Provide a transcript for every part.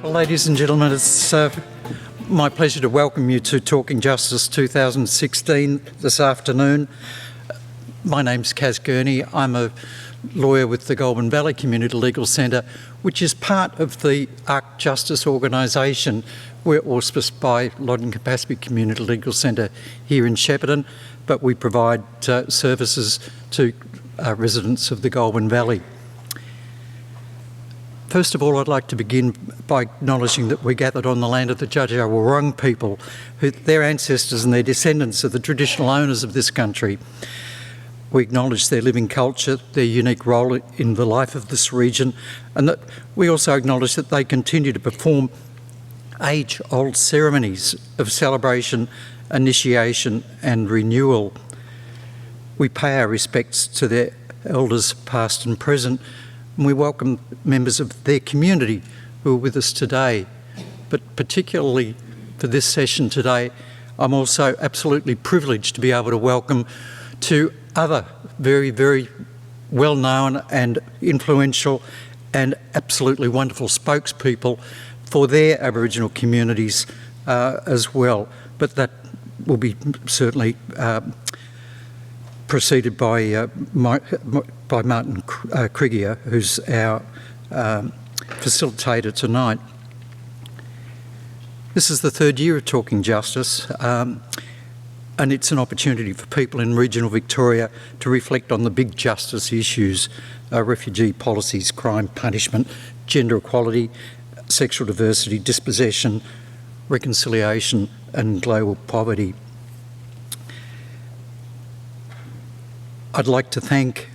Ladies and gentlemen, it's my pleasure to welcome you to Talking Justice 2016 this afternoon. My name's Kaz Gurney. I'm a lawyer with the Goulburn Valley Community Legal Centre, which is part of the ARC Justice organisation. We're auspiced by Loddon Campaspe Community Legal Centre here in Shepparton, but we provide services to residents of the Goulburn Valley. First of all, I'd like to begin by acknowledging that we're gathered on the land of the Jackomos Wurrung people, who their ancestors and their descendants are the traditional owners of this country. We acknowledge their living culture, their unique role in the life of this region, and that we also acknowledge that they continue to perform age-old ceremonies of celebration, initiation and renewal. We pay our respects to their elders past and present, and we welcome members of their community who are with us today. But particularly for this session today, I'm also absolutely privileged to be able to welcome two other very, very well-known and influential and absolutely wonderful spokespeople for their Aboriginal communities as well. But that will be certainly preceded by Martin Krieger, who's our facilitator tonight. This is the third year of Talking Justice, and it's an opportunity for people in regional Victoria to reflect on the big justice issues: refugee policies, crime punishment, gender equality, sexual diversity, dispossession, reconciliation and global poverty. I'd like to thank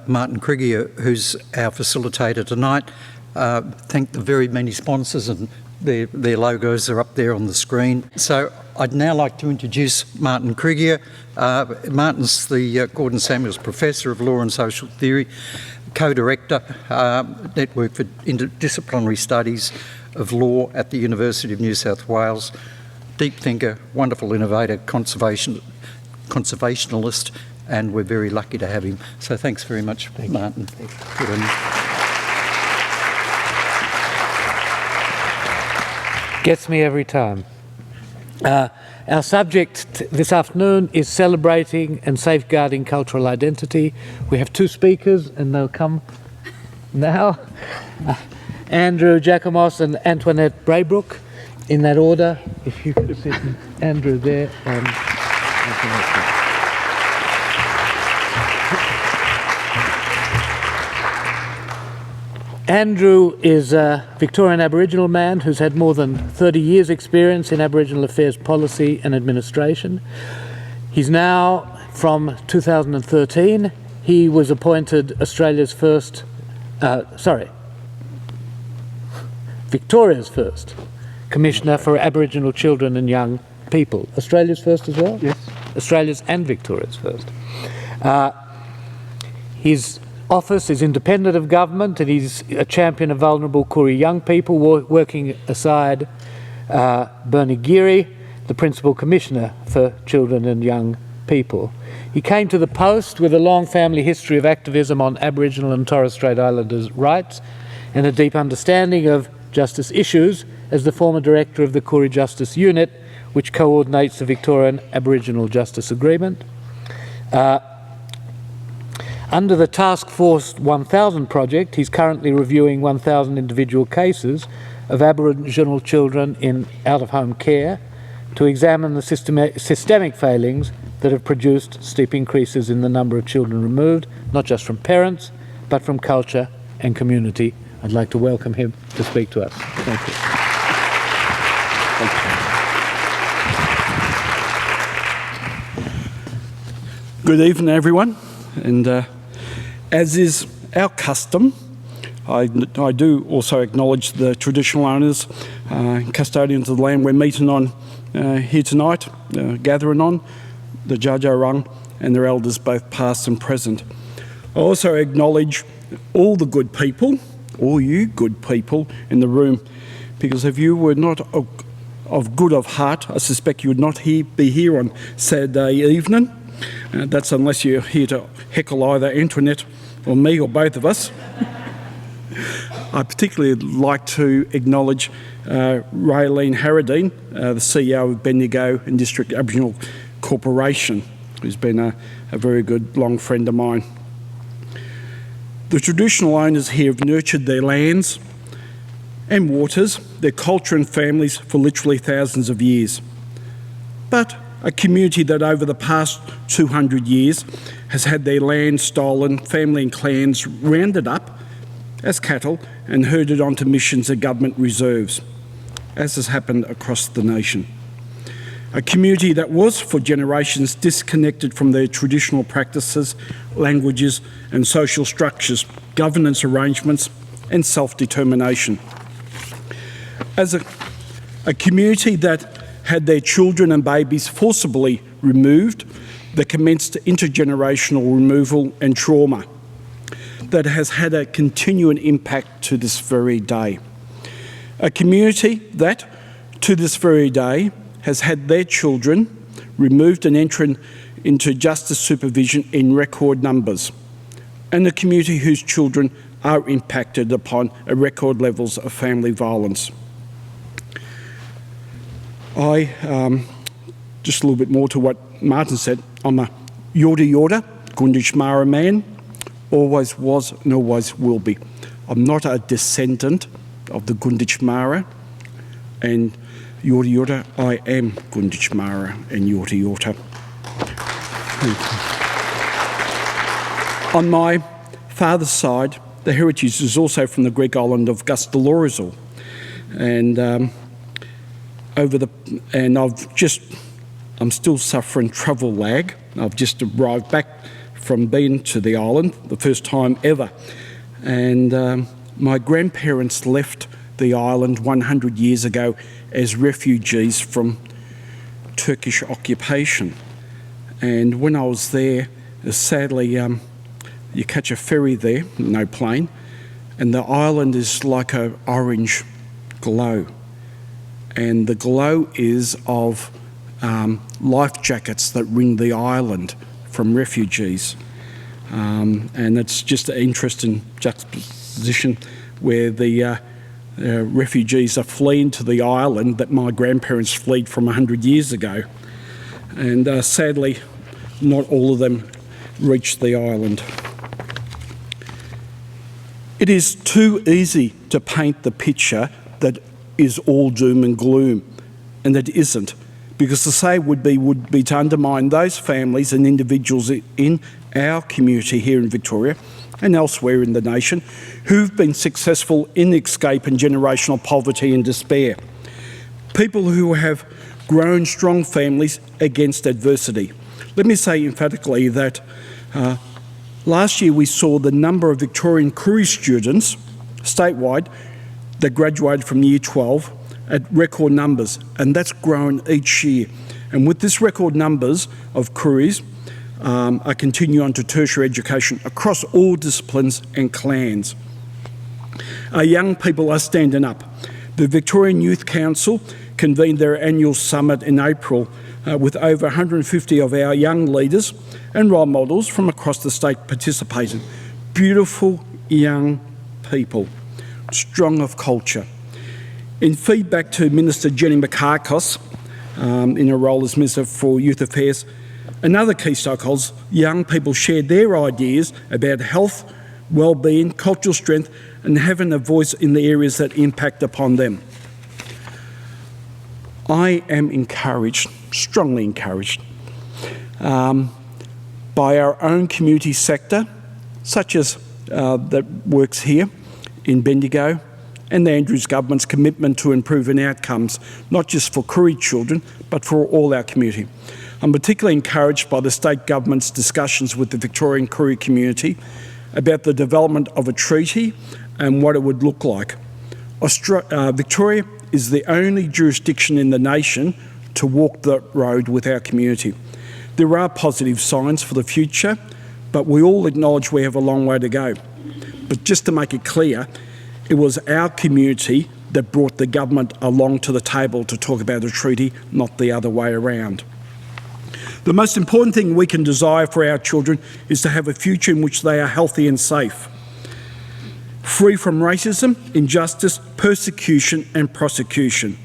Martin Krieger, who's our facilitator tonight, thank the very many sponsors, and their logos are up there on the screen. So I'd now like to introduce Martin Krieger. Martin's the Gordon Samuels Professor of Law and Social Theory, co-director, Network for Interdisciplinary Studies of Law at the University of New South Wales, deep thinker, wonderful innovator, conservationalist, and we're very lucky to have him. So thanks very much, Martin. Good on you. Gets me every time. Our subject this afternoon is celebrating and safeguarding cultural identity. We have two speakers, and they'll come now. Andrew Jackomos and Antoinette Braybrook, in that order. If you could sit, Andrew there and Antoinette there. Andrew is a Victorian Aboriginal man who's had more than 30 years' experience in Aboriginal affairs policy and administration. He's now, from 2013, he was appointed Victoria's first Commissioner for Aboriginal Children and Young People. Australia's first as well? Yes. Australia's and Victoria's first. His office is independent of government, and he's a champion of vulnerable Koori young people, working aside Bernie Geary, the Principal Commissioner for Children and Young People. He came to the post with a long family history of activism on Aboriginal and Torres Strait Islanders' rights and a deep understanding of justice issues as the former director of the Koori Justice Unit, which coordinates the Victorian Aboriginal Justice Agreement. Under the Task Force 1000 project, he's currently reviewing 1,000 individual cases of Aboriginal children in out-of-home care to examine the systemic failings that have produced steep increases in the number of children removed, not just from parents, but from culture and community. I'd like to welcome him to speak to us. Thank you. Good evening, everyone. And as is our custom, I do also acknowledge the traditional owners, custodians of the land we're meeting on here tonight, gathering on, the Jackomos Wurrung and their elders, both past and present. I also acknowledge all the good people, all you good people in the room, because if you were not of good of heart, I suspect you would not be here on Saturday evening. That's unless you're here to heckle either Antoinette or me or both of us. I particularly like to acknowledge Raylene Harradine, the CEO of Bendigo and District Aboriginal Corporation, who's been a very good long friend of mine. The traditional owners here have nurtured their lands and waters, their culture and families for literally thousands of years. But a community that over the past 200 years has had their land stolen, family and clans rounded up as cattle and herded onto missions and government reserves, as has happened across the nation. A community that was for generations disconnected from their traditional practices, languages and social structures, governance arrangements and self-determination. As a community that had their children and babies forcibly removed, that commenced intergenerational removal and trauma, that has had a continuing impact to this very day. A community that, to this very day, has had their children removed and entering into justice supervision in record numbers, and a community whose children are impacted upon at record levels of family violence. Just a little bit more to what Martin said, I'm a Yorta Yorta, Gunditjmara man, always was and always will be. I'm not a descendant of the Gunditjmara and Yorta Yorta, I am Gunditjmara and Yorta Yorta. On my father's side, the heritage is also from the Greek island of Gustalorizal, and I'm still suffering travel lag. I've just arrived back from being to the island, the first time ever, and my grandparents left the island 100 years ago as refugees from Turkish occupation. And when I was there, sadly, you catch a ferry there, no plane, and the island is like an orange glow. And the glow is of life jackets that ring the island from refugees. And it's just an interesting juxtaposition where the refugees are fleeing to the island that my grandparents fled from 100 years ago. And sadly, not all of them reached the island. It is too easy to paint the picture that is all doom and gloom, and it isn't, because to say would be to undermine those families and individuals in our community here in Victoria and elsewhere in the nation who've been successful in escape and generational poverty and despair. People who have grown strong families against adversity. Let me say emphatically that last year we saw the number of Victorian Koori students statewide that graduated from year 12 at record numbers, and that's grown each year. And with this record numbers of Kooris, I continue on to tertiary education across all disciplines and clans. Our young people are standing up. The Victorian Youth Council convened their annual summit in April with over 150 of our young leaders and role models from across the state participating. Beautiful young people, strong of culture. In feedback to Minister Jenny Mikakos, in her role as Minister for Youth Affairs, another key stakeholders, young people shared their ideas about health, well-being, cultural strength, and having a voice in the areas that impact upon them. I am encouraged, strongly encouraged, by our own community sector, such as that works here in Bendigo, and the Andrews government's commitment to improving outcomes, not just for Koori children, but for all our community. I'm particularly encouraged by the state government's discussions with the Victorian Koori community about the development of a treaty and what it would look like. Victoria is the only jurisdiction in the nation to walk the road with our community. There are positive signs for the future, but we all acknowledge we have a long way to go. But just to make it clear, it was our community that brought the government along to the table to talk about a treaty, not the other way around. The most important thing we can desire for our children is to have a future in which they are healthy and safe. free from racism, injustice, persecution and prosecution.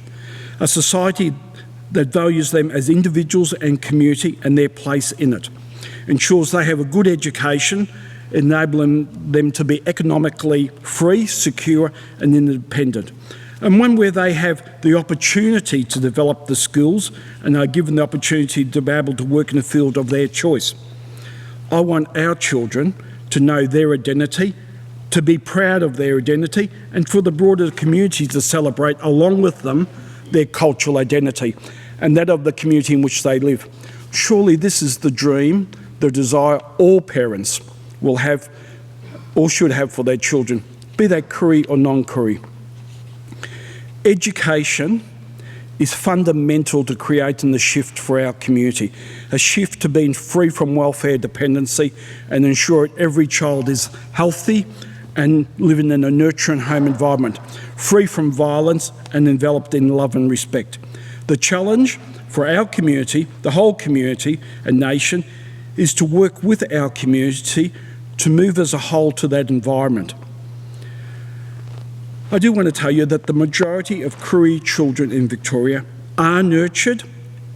A society that values them as individuals and community and their place in it. Ensures they have a good education, enabling them to be economically free, secure and independent. And one where they have the opportunity to develop the skills and are given the opportunity to be able to work in a field of their choice. I want our children to know their identity, to be proud of their identity, and for the broader community to celebrate along with them their cultural identity and that of the community in which they live. Surely this is the dream, the desire all parents will have or should have for their children, be they Koori or non-Koori. Education is fundamental to creating the shift for our community, a shift to being free from welfare dependency and ensure every child is healthy and living in a nurturing home environment, free from violence and enveloped in love and respect. The challenge for our community, the whole community and nation, is to work with our community to move as a whole to that environment. I do want to tell you that the majority of Koori children in Victoria are nurtured,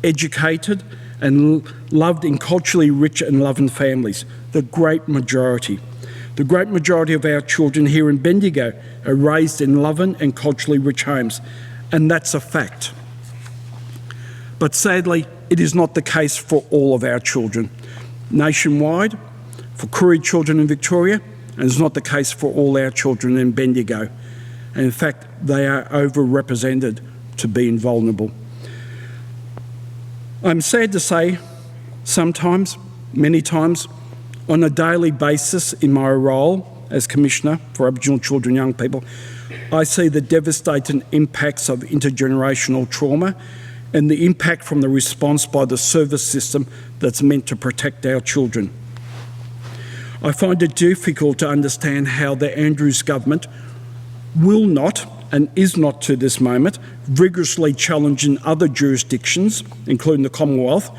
educated and loved in culturally rich and loving families, the great majority. The great majority of our children here in Bendigo are raised in loving and culturally rich homes, and that's a fact. But sadly, it is not the case for all of our children. Nationwide, for Koori children in Victoria, and it's not the case for all our children in Bendigo. And in fact, they are overrepresented to being vulnerable. I'm sad to say, sometimes, many times, on a daily basis in my role as Commissioner for Aboriginal Children and Young People, I see the devastating impacts of intergenerational trauma and the impact from the response by the service system that's meant to protect our children. I find it difficult to understand how the Andrews government will not, and is not to this moment, vigorously challenging other jurisdictions, including the Commonwealth,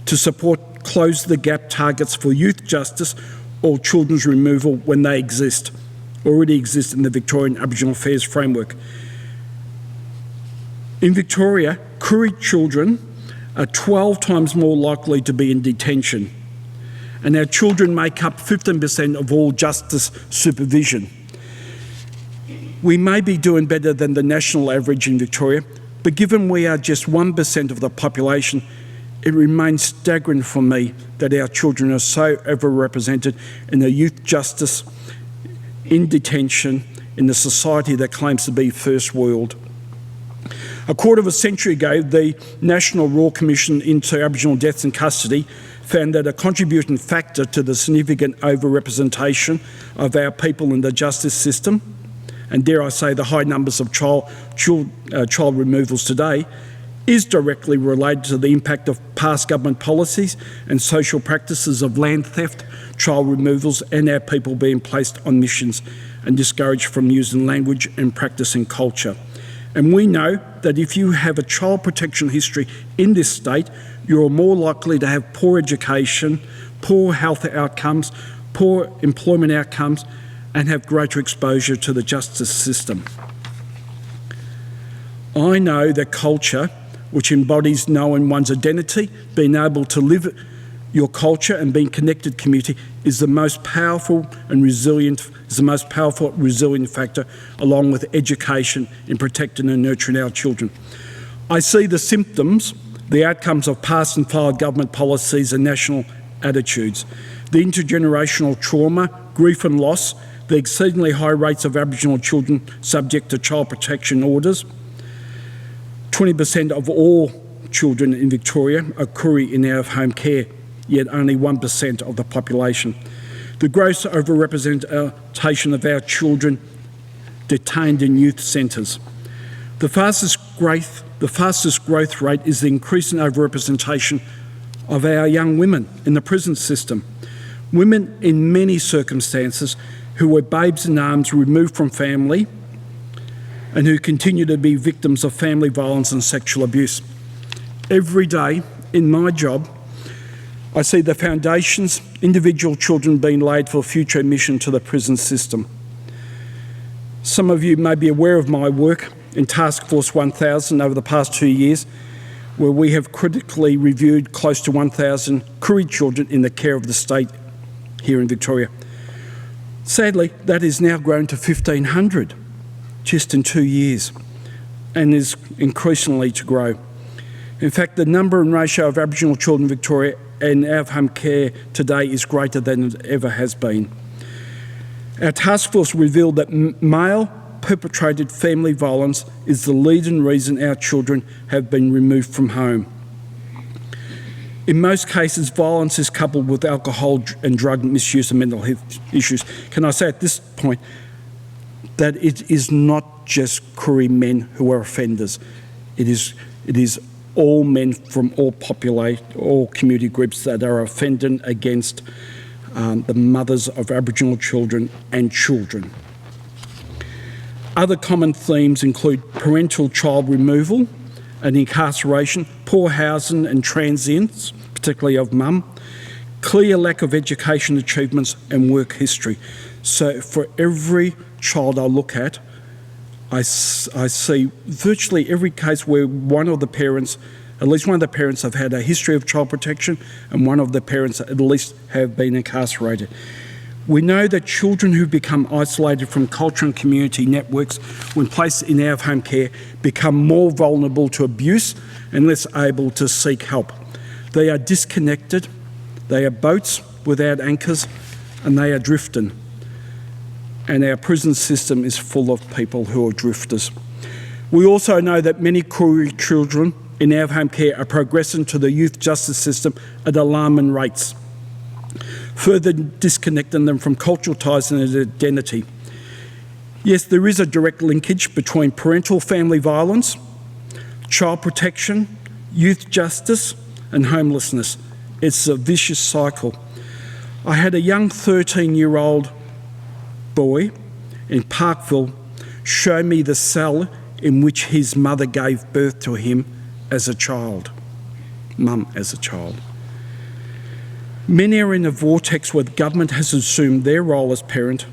to support close the gap targets for youth justice or children's removal when they already exist in the Victorian Aboriginal Affairs Framework. In Victoria, Koori children are 12 times more likely to be in detention, and our children make up 15% of all justice supervision. We may be doing better than the national average in Victoria, but given we are just 1% of the population, it remains staggering for me that our children are so overrepresented in the youth justice, in detention, in a society that claims to be first world. A quarter of a century ago, the National Royal Commission into Aboriginal Deaths in Custody found that a contributing factor to the significant overrepresentation of our people in the justice system, and dare I say the high numbers of child removals today, is directly related to the impact of past government policies and social practices of land theft, child removals and our people being placed on missions and discouraged from using language and practicing culture. And we know that if you have a child protection history in this state, you're more likely to have poor education, poor health outcomes, poor employment outcomes, and have greater exposure to the justice system. I know that culture, which embodies knowing one's identity, being able to live your culture and being connected community, is the most powerful and resilient factor, along with education in protecting and nurturing our children. I see the symptoms, the outcomes of past and failed government policies and national attitudes, the intergenerational trauma, grief and loss, the exceedingly high rates of Aboriginal children subject to child protection orders. 20% of all children in Victoria are Koori in our home care, yet only 1% of the population. The gross overrepresentation of our children detained in youth centres. The fastest growth rate is the increasing overrepresentation of our young women in the prison system. Women in many circumstances who were babes in arms removed from family and who continue to be victims of family violence and sexual abuse. Every day in my job, I see the foundations, individual children being laid for future admission to the prison system. Some of you may be aware of my work in Task Force 1000 over the past 2 years, where we have critically reviewed close to 1,000 Koori children in the care of the state here in Victoria. Sadly, that is now grown to 1,500 just in 2 years and is increasingly to grow. In fact, the number and ratio of Aboriginal children in Victoria and out-of-home care today is greater than it ever has been. Our task force revealed that male perpetrated family violence is the leading reason our children have been removed from home. In most cases, violence is coupled with alcohol and drug misuse and mental health issues. Can I say at this point that it is not just Koori men who are offenders. It is all men from all community groups that are offending against the mothers of Aboriginal children and children. Other common themes include parental child removal and incarceration, poor housing and transience, particularly of mum, clear lack of education achievements and work history. So for every child I look at, I see virtually every case where one of the parents, at least one of the parents have had a history of child protection and one of the parents at least have been incarcerated. We know that children who become isolated from culture and community networks when placed in out-of-home care become more vulnerable to abuse and less able to seek help. They are disconnected, they are boats without anchors, and they are drifting. And our prison system is full of people who are drifters. We also know that many Koori children in out-of-home care are progressing to the youth justice system at alarming rates, further disconnecting them from cultural ties and identity. Yes, there is a direct linkage between parental family violence, child protection, youth justice, and homelessness. It's a vicious cycle. I had a young 13-year-old boy in Parkville show me the cell in which his mother gave birth to him as a child, mum as a child. Many are in a vortex where the government has assumed their role as parent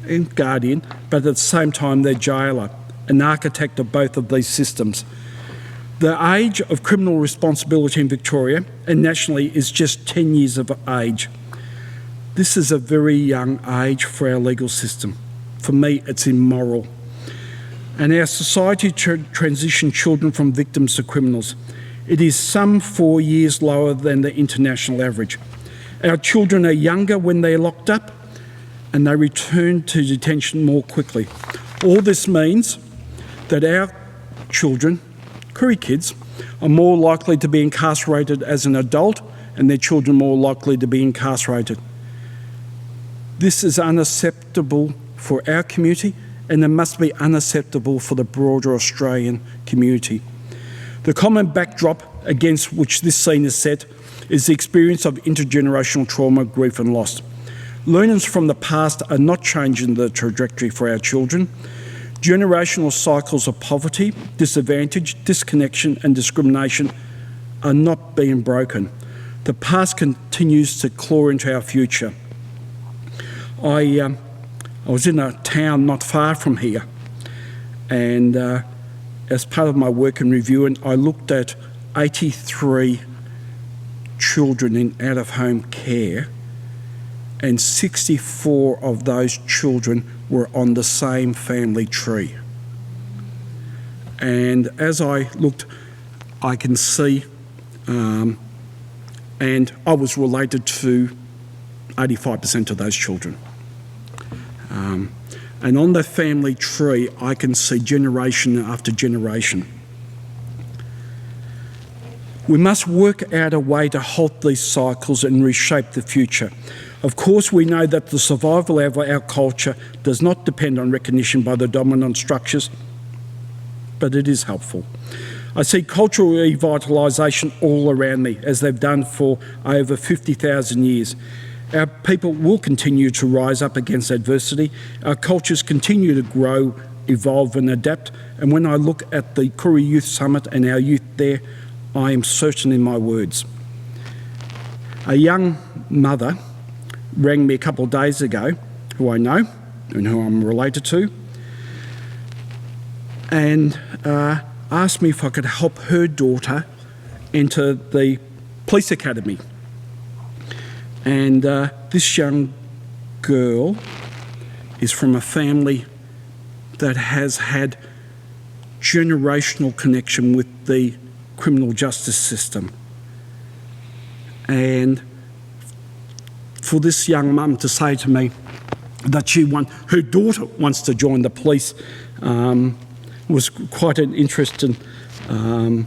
and guardian, but at the same time they're jailer, an architect of both of these systems. The age of criminal responsibility in Victoria and nationally is just 10 years of age. This is a very young age for our legal system. For me, it's immoral. And our society transition children from victims to criminals. It is some 4 years lower than the international average. Our children are younger when they're locked up and they return to detention more quickly. All this means that our children, Koori kids, are more likely to be incarcerated as an adult and their children more likely to be incarcerated. This is unacceptable for our community and it must be unacceptable for the broader Australian community. The common backdrop against which this scene is set is the experience of intergenerational trauma, grief and loss. Learnings from the past are not changing the trajectory for our children. Generational cycles of poverty, disadvantage, disconnection and discrimination are not being broken. The past continues to claw into our future. I was in a town not far from here and as part of my work and reviewing, I looked at 83 children in out-of-home care and 64 of those children were on the same family tree. And as I looked, I can see, and I was related to 85% of those children. And on the family tree, I can see generation after generation. We must work out a way to halt these cycles and reshape the future. Of course, we know that the survival of our culture does not depend on recognition by the dominant structures, but it is helpful. I see cultural revitalisation all around me, as they've done for over 50,000 years. Our people will continue to rise up against adversity. Our cultures continue to grow, evolve and adapt. And when I look at the Koori Youth Summit and our youth there, I am certain in my words. A young mother rang me a couple of days ago, who I know and who I'm related to, and asked me if I could help her daughter enter the police academy. And this young girl is from a family that has had generational connection with the criminal justice system. And for this young mum to say to me that her daughter wants to join the police was quite an interesting. In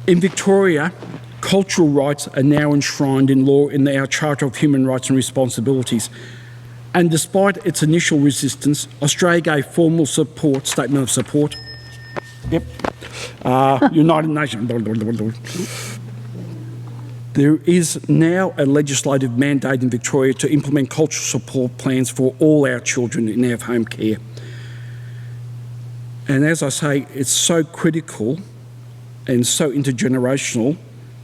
Victoria, cultural rights are now enshrined in law in our Charter of Human Rights and Responsibilities. And despite its initial resistance, Australia gave formal statement of support. Yep. United Nations. There is now a legislative mandate in Victoria to implement cultural support plans for all our children in our home care. And as I say, it's so critical and so intergenerational,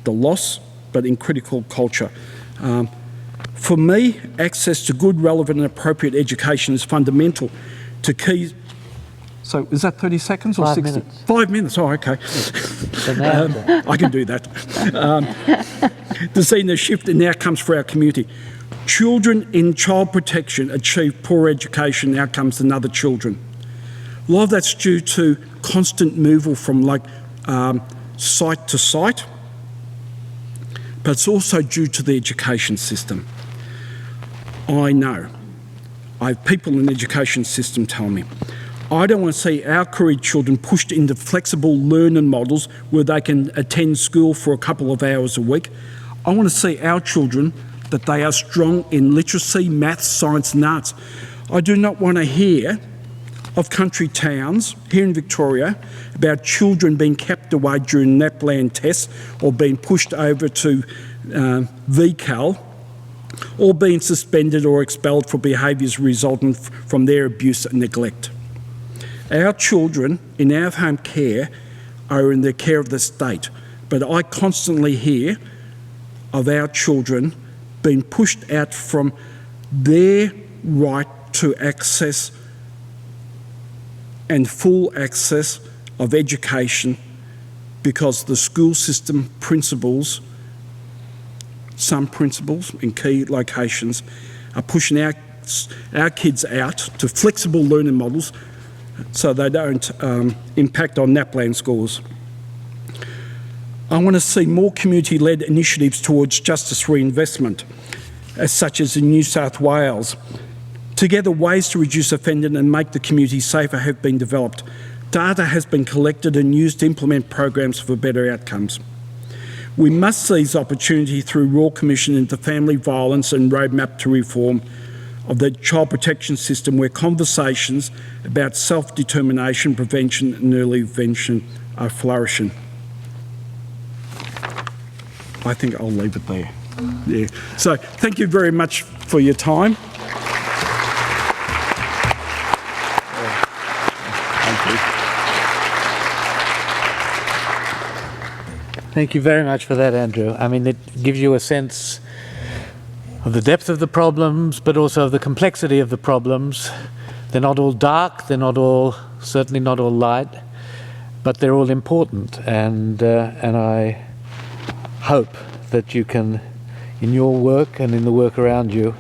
the loss, but in critical culture. For me, access to good, relevant and appropriate education is fundamental to key... So is that 30 seconds or 60? 5 minutes. 5 minutes, oh, okay. I can do that. To see the shift in outcomes for our community. Children in child protection achieve poor education outcomes than other children. A lot of that's due to constant movement from site to site, but it's also due to the education system. I know. I have people in the education system tell me, I don't want to see our Koori children pushed into flexible learning models where they can attend school for a couple of hours a week. I want to see our children that they are strong in literacy, maths, science and arts. I do not want to hear of country towns here in Victoria about children being kept away during NAPLAN tests or being pushed over to VCAL or being suspended or expelled for behaviours resulting from their abuse and neglect. Our children in our home care are in the care of the state, but I constantly hear of our children being pushed out from their right to access and full access of education because the school system principals, some principals in key locations, are pushing our kids out to flexible learning models so they don't impact on NAPLAN scores. I want to see more community-led initiatives towards justice reinvestment, such as in New South Wales. Together, ways to reduce offending and make the community safer have been developed. Data has been collected and used to implement programs for better outcomes. We must seize opportunity through Royal Commission into family violence and roadmap to reform of the child protection system where conversations about self-determination, prevention and early intervention are flourishing. I think I'll leave it there. Yeah. So thank you very much for your time. Thank you very much for that, Andrew. I mean, it gives you a sense of the depth of the problems, but also of the complexity of the problems. They're not all dark, they're not all, certainly not all light, but they're all important. And I hope that you can, in your work and in the work around you,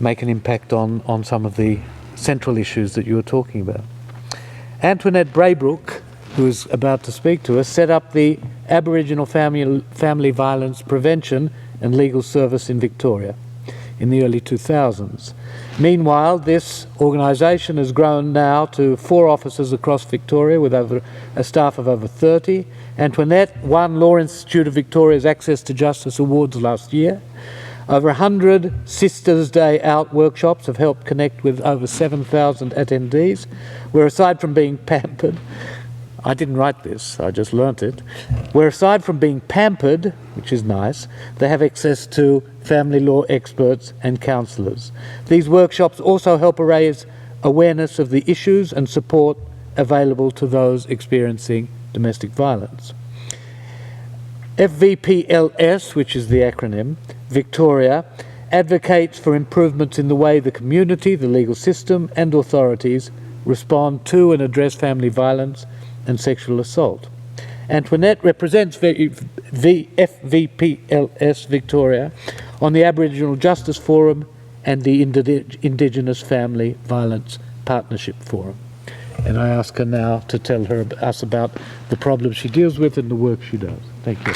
make an impact on some of the central issues that you were talking about. Antoinette Braybrook, who is about to speak to us, set up the Aboriginal Family Violence Prevention and Legal Service in Victoria in the early 2000s. Meanwhile, this organisation has grown now to 4 offices across Victoria with over a staff of over 30. Antoinette won Law Institute of Victoria's Access to Justice Awards last year. Over 100 Sisters Day Out workshops have helped connect with over 7,000 attendees, where aside from being pampered, I didn't write this, I just learnt it, where aside from being pampered, which is nice, they have access to family law experts and counsellors. These workshops also help raise awareness of the issues and support available to those experiencing domestic violence. FVPLS, which is the acronym, Victoria, advocates for improvements in the way the community, the legal system and authorities respond to and address family violence and sexual assault. Antoinette represents FVPLS Victoria on the Aboriginal Justice Forum and the Indigenous Family Violence Partnership Forum. And I ask her now to tell us about the problems she deals with and the work she does. Thank you.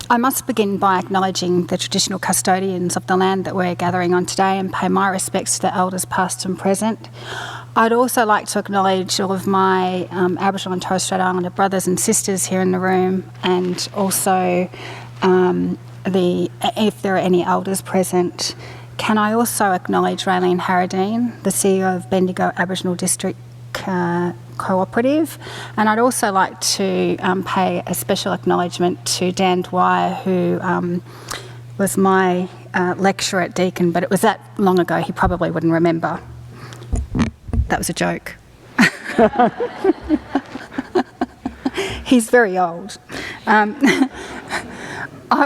I must begin by acknowledging the traditional custodians of the land that we're gathering on today and pay my respects to the elders past and present. I'd also like to acknowledge all of my Aboriginal and Torres Strait Islander brothers and sisters here in the room, and also if there are any elders present. Can I also acknowledge Raylene Harradine, the CEO of Bendigo Aboriginal District Cooperative, and I'd also like to pay a special acknowledgement to Dan Dwyer, who was my lecturer at Deakin, but it was that long ago he probably wouldn't remember. That was a joke. He's very old. I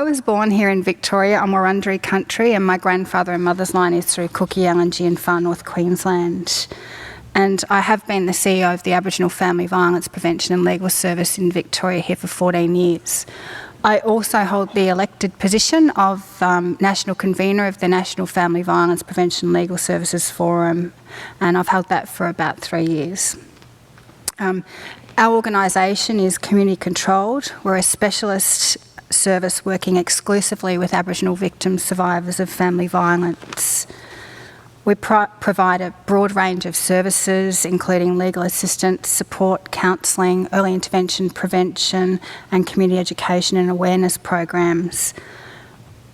was born here in Victoria on Wurundjeri country, and my grandfather and mother's line is through Kuku Yalangi in far north Queensland. And I have been the CEO of the Aboriginal Family Violence Prevention and Legal Service in Victoria here for 14 years. I also hold the elected position of National Convener of the National Family Violence Prevention and Legal Services Forum, and I've held that for about 3 years. Our organisation is community controlled. We're a specialist service working exclusively with Aboriginal victims, survivors of family violence. We provide a broad range of services, including legal assistance, support, counselling, early intervention, prevention, and community education and awareness programs.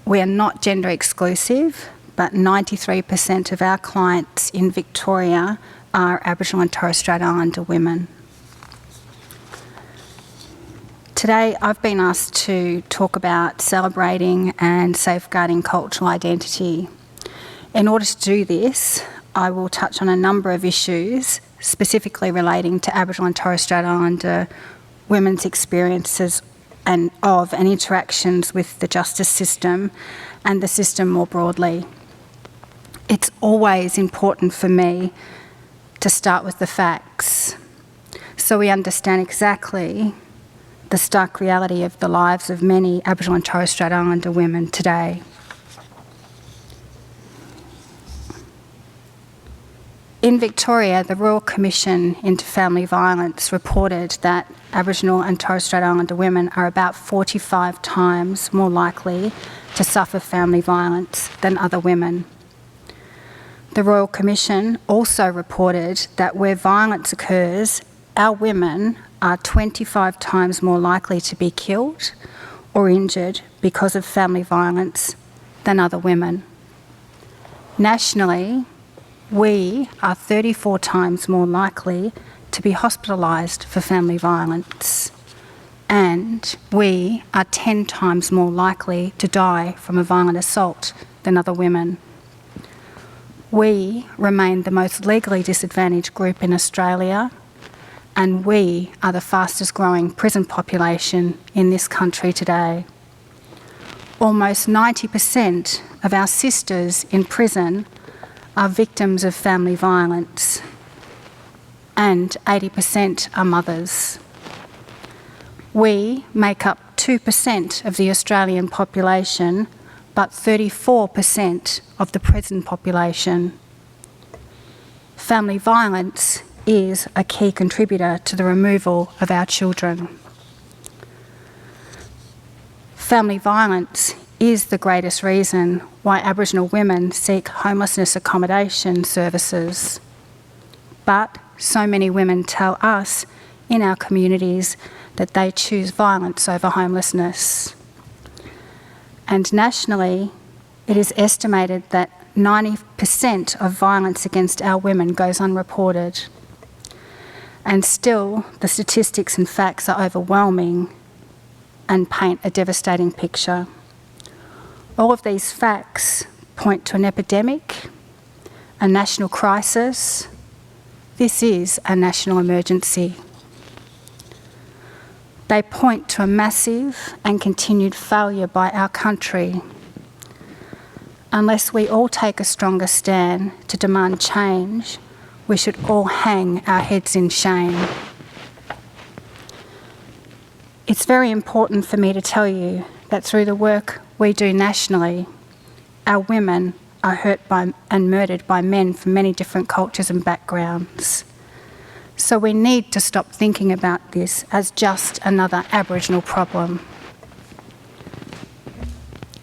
We are not gender exclusive, but 93% of our clients in Victoria are Aboriginal and Torres Strait Islander women. Today, I've been asked to talk about celebrating and safeguarding cultural identity. In order to do this, I will touch on a number of issues specifically relating to Aboriginal and Torres Strait Islander women's experiences and interactions with the justice system and the system more broadly. It's always important for me to start with the facts so we understand exactly the stark reality of the lives of many Aboriginal and Torres Strait Islander women today. In Victoria, the Royal Commission into Family Violence reported that Aboriginal and Torres Strait Islander women are about 45 times more likely to suffer family violence than other women. The Royal Commission also reported that where violence occurs, our women are 25 times more likely to be killed or injured because of family violence than other women. Nationally, we are 34 times more likely to be hospitalised for family violence, and we are 10 times more likely to die from a violent assault than other women. We remain the most legally disadvantaged group in Australia, and we are the fastest growing prison population in this country today. Almost 90% of our sisters in prison are victims of family violence, and 80% are mothers. We make up 2% of the Australian population, but 34% of the prison population. Family violence is a key contributor to the removal of our children. Family violence is the greatest reason why Aboriginal women seek homelessness accommodation services. But so many women tell us in our communities that they choose violence over homelessness. And nationally, it is estimated that 90% of violence against our women goes unreported. And still, the statistics and facts are overwhelming and paint a devastating picture. All of these facts point to an epidemic, a national crisis. This is a national emergency. They point to a massive and continued failure by our country. Unless we all take a stronger stand to demand change, we should all hang our heads in shame. It's very important for me to tell you that through the work we do nationally, our women are hurt by and murdered by men from many different cultures and backgrounds. So we need to stop thinking about this as just another Aboriginal problem.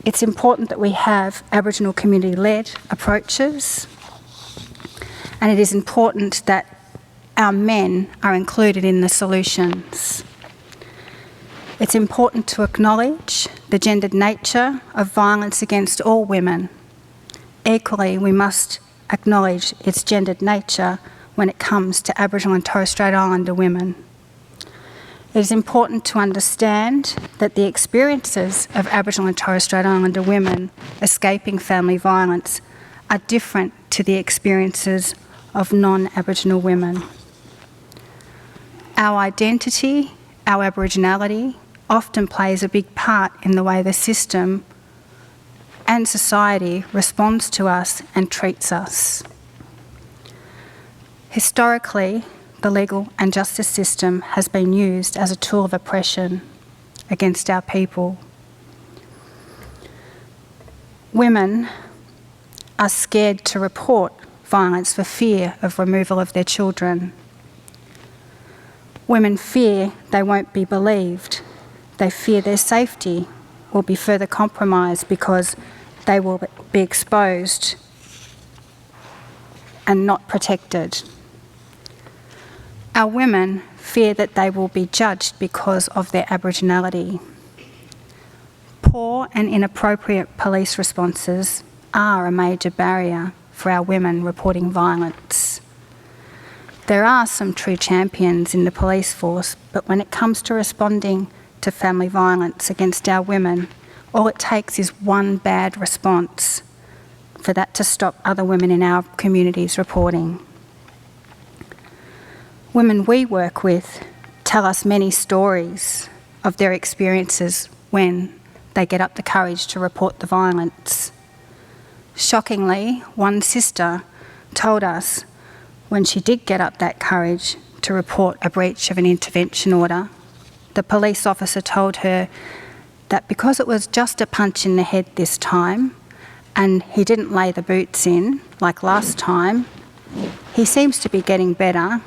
It's important that we have Aboriginal community-led approaches, and it is important that our men are included in the solutions. It's important to acknowledge the gendered nature of violence against all women. Equally, we must acknowledge its gendered nature when it comes to Aboriginal and Torres Strait Islander women. It is important to understand that the experiences of Aboriginal and Torres Strait Islander women escaping family violence are different to the experiences of non-Aboriginal women. Our identity, our Aboriginality, often plays a big part in the way the system and society responds to us and treats us. Historically, the legal and justice system has been used as a tool of oppression against our people. Women are scared to report violence for fear of removal of their children. Women fear they won't be believed. They fear their safety will be further compromised because they will be exposed and not protected. Our women fear that they will be judged because of their Aboriginality. Poor and inappropriate police responses are a major barrier for our women reporting violence. There are some true champions in the police force, but when it comes to responding to family violence against our women, all it takes is one bad response for that to stop other women in our communities reporting. Women we work with tell us many stories of their experiences when they get up the courage to report the violence. Shockingly, one sister told us when she did get up that courage to report a breach of an intervention order, the police officer told her that because it was just a punch in the head this time and he didn't lay the boots in like last time, he seems to be getting better.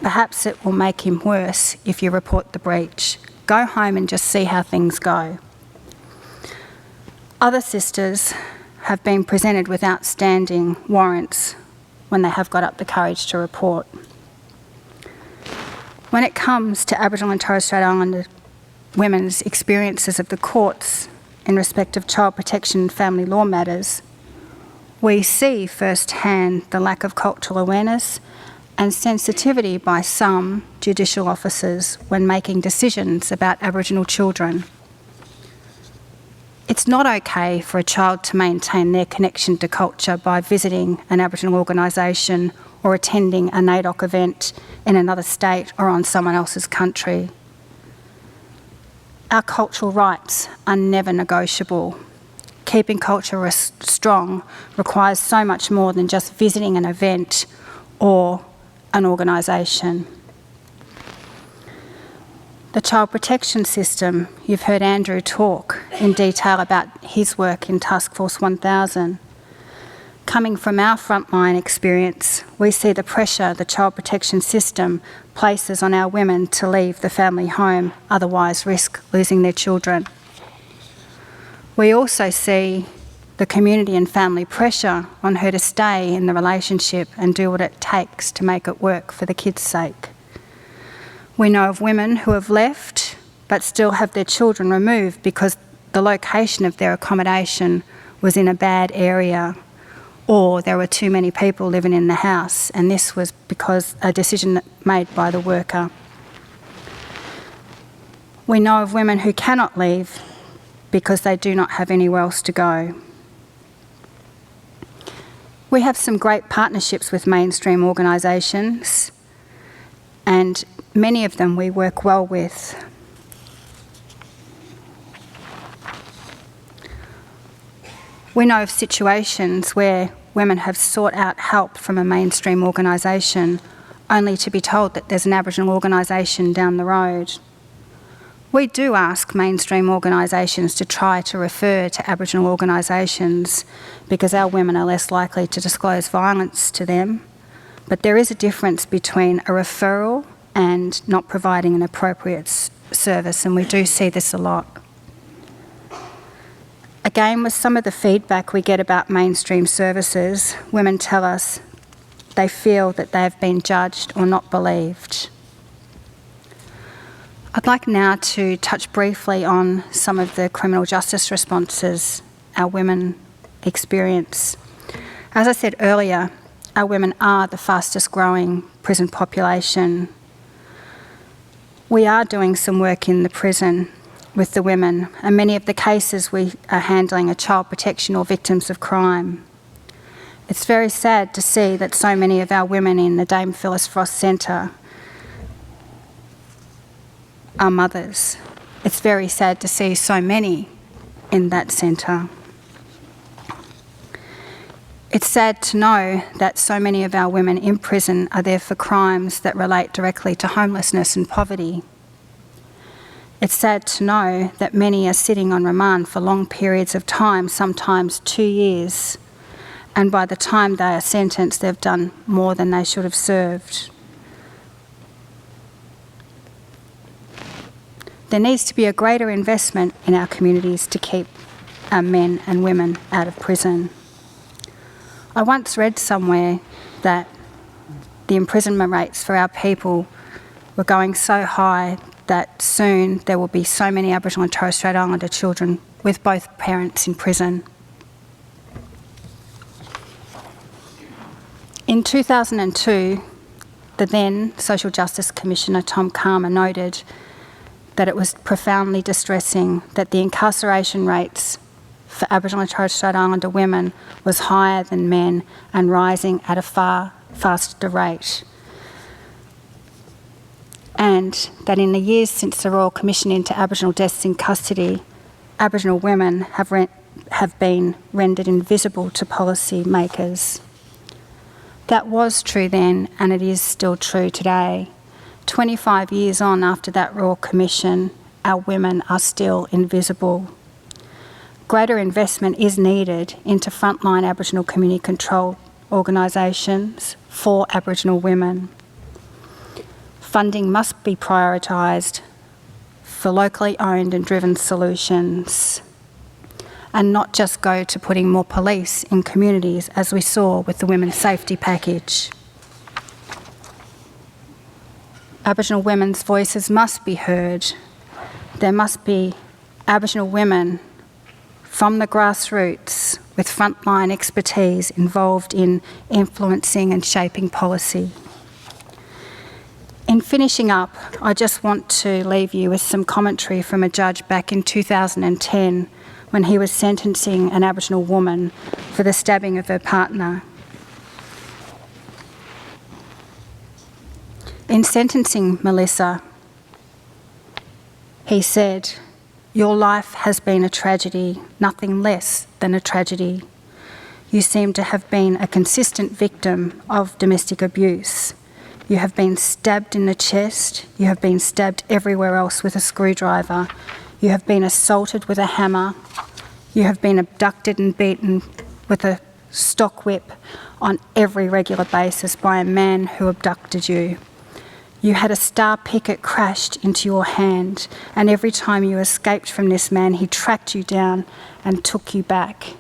Perhaps it will make him worse if you report the breach. Go home and just see how things go. Other sisters have been presented with outstanding warrants when they have got up the courage to report. When it comes to Aboriginal and Torres Strait Islander women's experiences of the courts in respect of child protection and family law matters, we see firsthand the lack of cultural awareness and sensitivity by some judicial officers when making decisions about Aboriginal children. It's not okay for a child to maintain their connection to culture by visiting an Aboriginal organisation or attending a NAIDOC event in another state or on someone else's country. Our cultural rights are never negotiable. Keeping culture strong requires so much more than just visiting an event or an organisation. The child protection system, you've heard Andrew talk in detail about his work in Task Force 1000. Coming from our frontline experience, we see the pressure the child protection system places on our women to leave the family home, otherwise risk losing their children. We also see the community and family pressure on her to stay in the relationship and do what it takes to make it work for the kids' sake. We know of women who have left but still have their children removed because the location of their accommodation was in a bad area or there were too many people living in the house, and this was because a decision made by the worker. We know of women who cannot leave because they do not have anywhere else to go. We have some great partnerships with mainstream organisations, and many of them we work well with. We know of situations where women have sought out help from a mainstream organisation only to be told that there's an Aboriginal organisation down the road. We do ask mainstream organisations to try to refer to Aboriginal organisations because our women are less likely to disclose violence to them, but there is a difference between a referral and not providing an appropriate service, and we do see this a lot. Again, with some of the feedback we get about mainstream services, women tell us they feel that they have been judged or not believed. I'd like now to touch briefly on some of the criminal justice responses our women experience. As I said earlier, our women are the fastest growing prison population. We are doing some work in the prison with the women, and many of the cases we are handling are child protection or victims of crime. It's very sad to see that so many of our women in the Dame Phyllis Frost Centre are mothers. It's very sad to see so many in that centre. It's sad to know that so many of our women in prison are there for crimes that relate directly to homelessness and poverty. It's sad to know that many are sitting on remand for long periods of time, sometimes 2 years, and by the time they are sentenced, they've done more than they should have served. There needs to be a greater investment in our communities to keep our men and women out of prison. I once read somewhere that the imprisonment rates for our people were going so high that soon there will be so many Aboriginal and Torres Strait Islander children with both parents in prison. In 2002, the then Social Justice Commissioner Tom Calma noted that it was profoundly distressing that the incarceration rates for Aboriginal and Torres Strait Islander women was higher than men and rising at a far faster rate. And that in the years since the Royal Commission into Aboriginal deaths in custody, Aboriginal women have been rendered invisible to policy makers. That was true then, and it is still true today. 25 years on after that Royal Commission, our women are still invisible. Greater investment is needed into frontline Aboriginal community control organisations for Aboriginal women. Funding must be prioritised for locally owned and driven solutions and not just go to putting more police in communities, as we saw with the Women's Safety Package. Aboriginal women's voices must be heard. There must be Aboriginal women from the grassroots with frontline expertise involved in influencing and shaping policy. In finishing up, I just want to leave you with some commentary from a judge back in 2010 when he was sentencing an Aboriginal woman for the stabbing of her partner. In sentencing Melissa, he said, "Your life has been a tragedy, nothing less than a tragedy. You seem to have been a consistent victim of domestic abuse. You have been stabbed in the chest, you have been stabbed everywhere else with a screwdriver, you have been assaulted with a hammer, you have been abducted and beaten with a stock whip on every regular basis by a man who abducted you. You had a star picket crashed into your hand, and every time you escaped from this man, he tracked you down and took you back.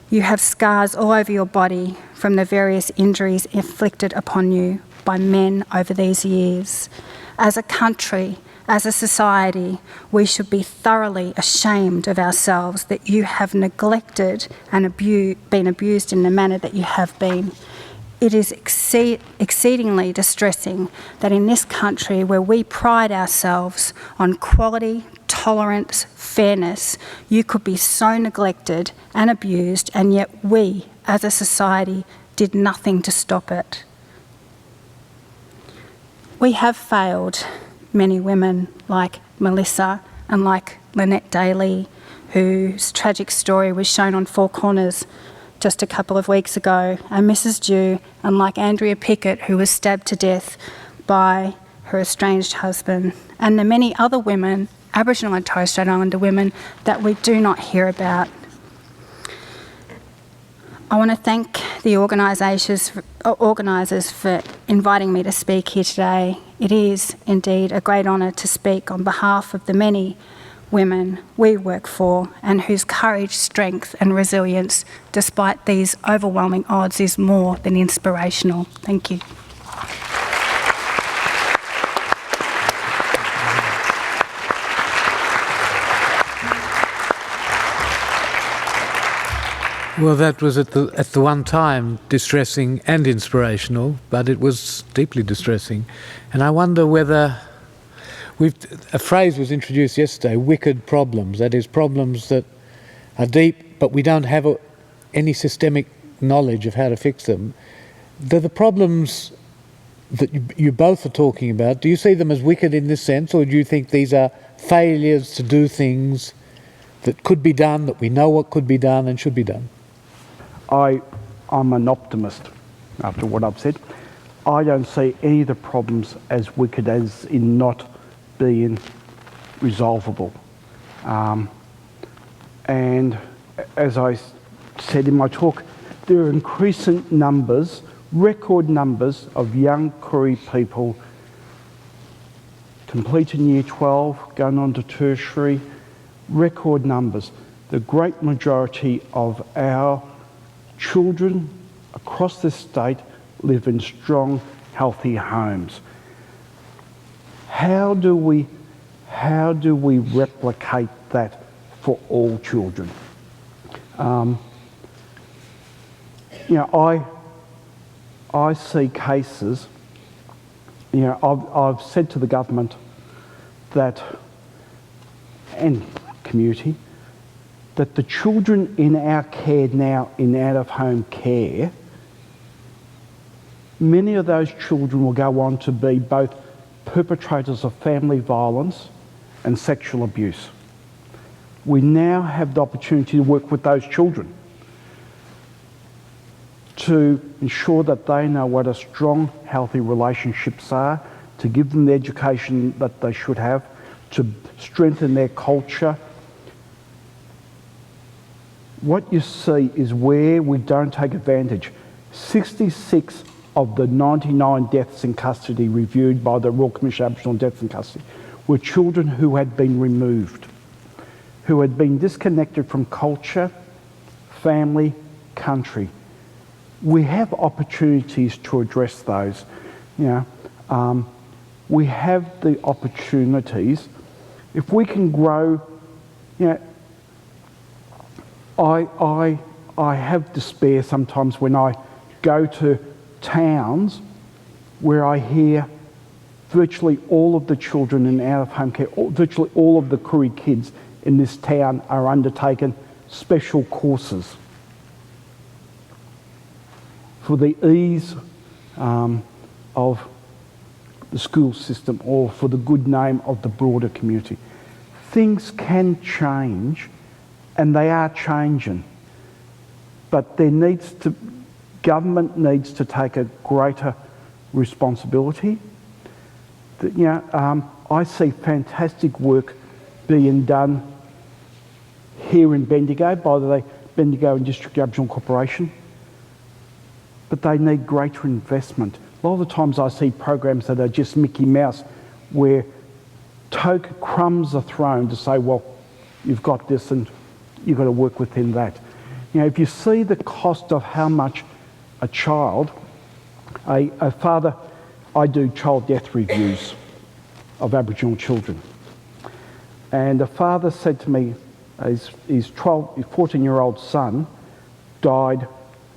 You have scars all over your body from the various injuries inflicted upon you by men over these years. As a country, as a society, we should be thoroughly ashamed of ourselves that you have neglected and been abused in the manner that you have been. It is exceedingly distressing that in this country, where we pride ourselves on quality, tolerance, fairness, you could be so neglected and abused, and yet we, as a society, did nothing to stop it. We have failed many women like Melissa and like Lynette Daly, whose tragic story was shown on Four Corners just a couple of weeks ago, and Mrs. Dew, and like Andrea Pickett, who was stabbed to death by her estranged husband, and the many other women, Aboriginal and Torres Strait Islander women, that we do not hear about. I want to thank the organisers for inviting me to speak here today. It is indeed a great honour to speak on behalf of the many women we work for and whose courage, strength and resilience, despite these overwhelming odds, is more than inspirational. Thank you. Well, that was at the one time distressing and inspirational, but it was deeply distressing. And I wonder whether a phrase was introduced yesterday, wicked problems, that is, problems that are deep, but we don't have any systemic knowledge of how to fix them. The problems that you both are talking about, do you see them as wicked in this sense, or do you think these are failures to do things that could be done, that we know what could be done and should be done? I'm an optimist after what I've said. I don't see any of the problems as wicked as in not being resolvable. And as I said in my talk, there are increasing numbers, record numbers of young Koori people completing Year 12, going on to tertiary, record numbers. The great majority of our children across this state live in strong, healthy homes. How do we replicate that for all children? I see cases. I've said to the government that, and community, that the children in our care now, in out-of-home care, many of those children will go on to be both perpetrators of family violence and sexual abuse. We now have the opportunity to work with those children to ensure that they know what a strong, healthy relationships are, to give them the education that they should have, to strengthen their culture. What you see is where we don't take advantage. 66 of the 99 deaths in custody reviewed by the Royal Commission of Aboriginal Deaths in Custody were children who had been removed, who had been disconnected from culture, family, country. We have opportunities to address those. We have the opportunities. If we can grow, I have despair sometimes when I go to towns where I hear virtually all of the children in out-of-home care, virtually all of the Koori kids in this town are undertaking special courses for the ease of the school system or for the good name of the broader community. Things can change, and they are changing, but government needs to take a greater responsibility. I see fantastic work being done here in Bendigo by the Bendigo and District Aboriginal Corporation, but they need greater investment. A lot of the times I see programs that are just Mickey Mouse, where crumbs are thrown to say, well, you've got this and you've got to work within that. If you see the cost of how much a child, a father, I do child death reviews of Aboriginal children. And a father said to me, his 14-year-old son died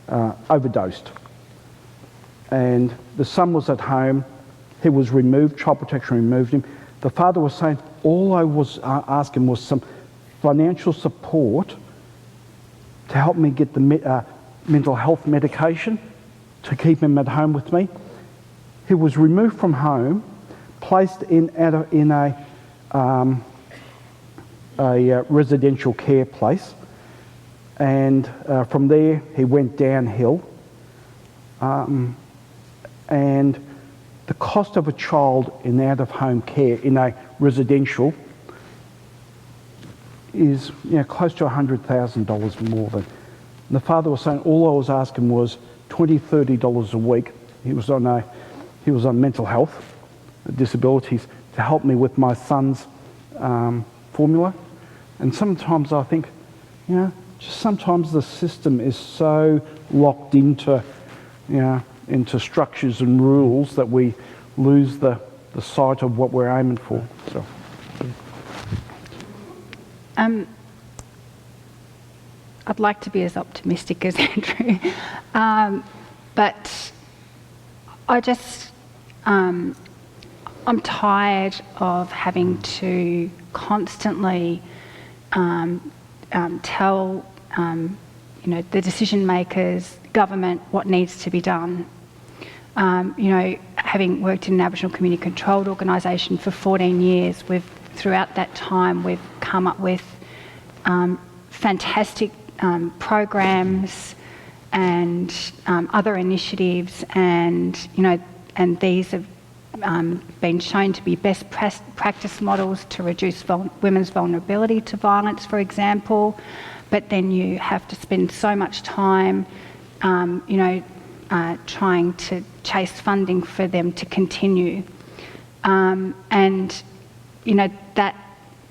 overdosed. And the son was at home, he was removed, child protection removed him. The father was saying, all I was asking was some financial support to help me get the mental health medication to keep him at home with me. He was removed from home, placed in a a residential care place, and from there he went downhill, and the cost of a child in out-of-home care in a residential is close to $100,000 more than. And the father was saying all I was asking was $20, $30 a week. He was on mental health disabilities to help me with my son's formula. And sometimes I think, just sometimes the system is so locked into structures and rules that we lose the sight of what we're aiming for. So. I'd like to be as optimistic as Andrew, but I just, I'm tired of having to constantly tell, the decision makers, government, what needs to be done. Having worked in an Aboriginal community controlled organisation for 14 years, throughout that time we've come up with fantastic programs and other initiatives, and these have been shown to be best practice models to reduce women's vulnerability to violence, for example. But then you have to spend so much time, trying to chase funding for them to continue,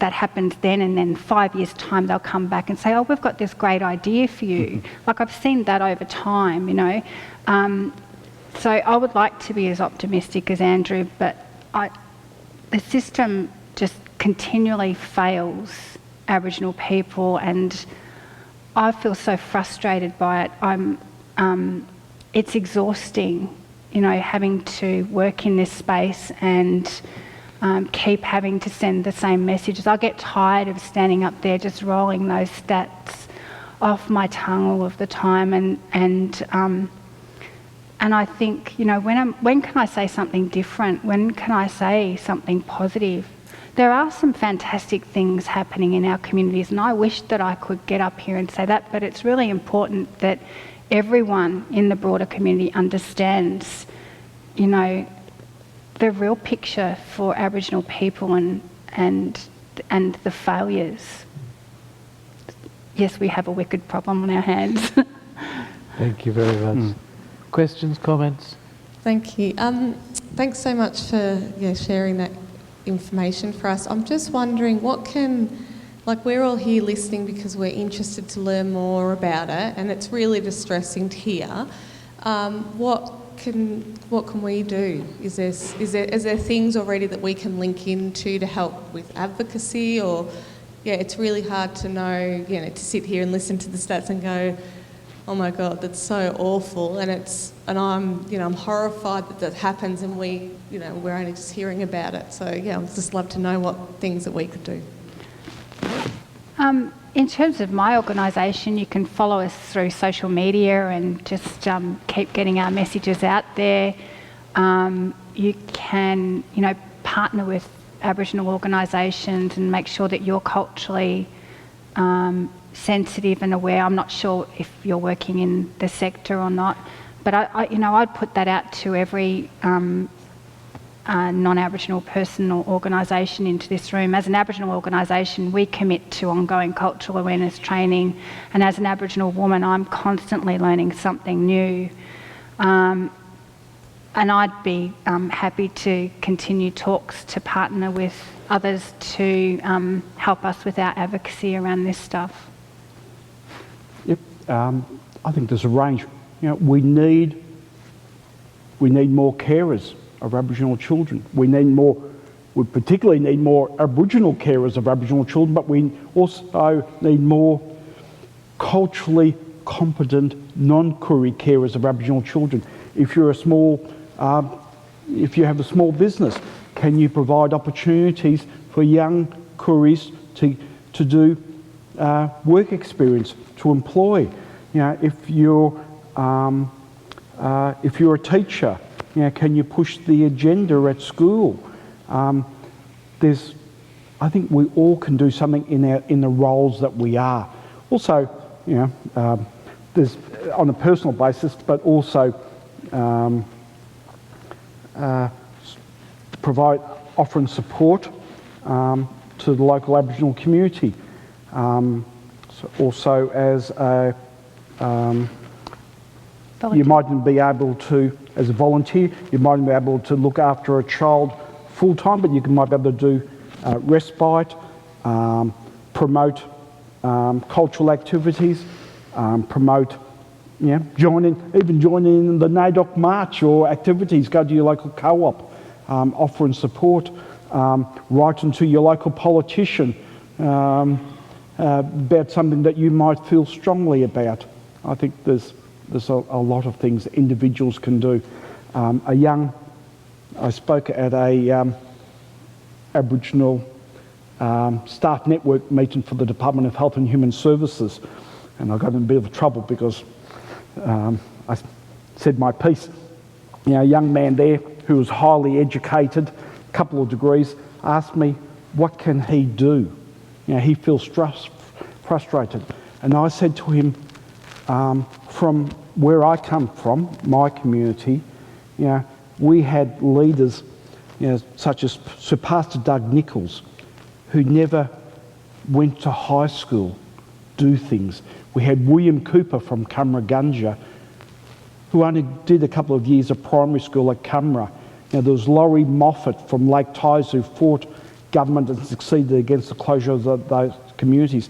that happens then, and then 5 years' time they'll come back and say, oh, we've got this great idea for you. Like, I've seen that over time, So I would like to be as optimistic as Andrew, but the system just continually fails Aboriginal people, and I feel so frustrated by it. It's exhausting, having to work in this space and keep having to send the same messages. I get tired of standing up there just rolling those stats off my tongue all of the time, and I think, when can I say something different? When can I say something positive? There are some fantastic things happening in our communities, and I wish that I could get up here and say that, but it's really important that everyone in the broader community understands, the real picture for Aboriginal people and the failures. Yes, we have a wicked problem on our hands. Thank you very much. Questions, comments? Thank you. Thanks so much for sharing that information for us. I'm just wondering, we're all here listening because we're interested to learn more about it, and it's really distressing to hear. What can we do? Is there things already that we can link into to help with advocacy? Or it's really hard to know, to sit here and listen to the stats and go, oh my God, that's so awful, and I'm horrified that happens, and we're only just hearing about it. So I'd just love to know what things that we could do. In terms of my organisation, you can follow us through social media and just keep getting our messages out there. You can, partner with Aboriginal organisations and make sure that you're culturally sensitive and aware. I'm not sure if you're working in the sector or not, but I'd put that out to every non-Aboriginal person or organisation into this room. As an Aboriginal organisation, we commit to ongoing cultural awareness training, and as an Aboriginal woman, I'm constantly learning something new. And I'd be happy to continue talks to partner with others to help us with our advocacy around this stuff. Yep, I think there's a range. We need more carers of Aboriginal children. We particularly need more Aboriginal carers of Aboriginal children, but we also need more culturally competent non-Koori carers of Aboriginal children. If you have a small business, can you provide opportunities for young Kooris to do work experience, to employ? If you're a teacher, can you push the agenda at school? There's I think we all can do something in the roles that we are. Also, there's on a personal basis, but also offering support to the local Aboriginal community. Also, as a you mightn't be able to, as a volunteer, you mightn't be able to look after a child full time, but you might be able to do respite, promote cultural activities, promote, joining in the NAIDOC march or activities, go to your local co-op, offering support, writing to your local politician about something that you might feel strongly about. I think there's a lot of things that individuals can do. I spoke at a Aboriginal staff network meeting for the Department of Health and Human Services, and I got in a bit of trouble because I said my piece. A young man there who was highly educated, a couple of degrees, asked me, what can he do? He feels frustrated. And I said to him, from where I come from, my community, we had leaders, such as Sir Pastor Doug Nichols, who never went to high school, do things. We had William Cooper from Cumragunja, who only did a couple of years of primary school at Cumra. There was Laurie Moffat from Lake Tyers, who fought government and succeeded against the closure of those communities.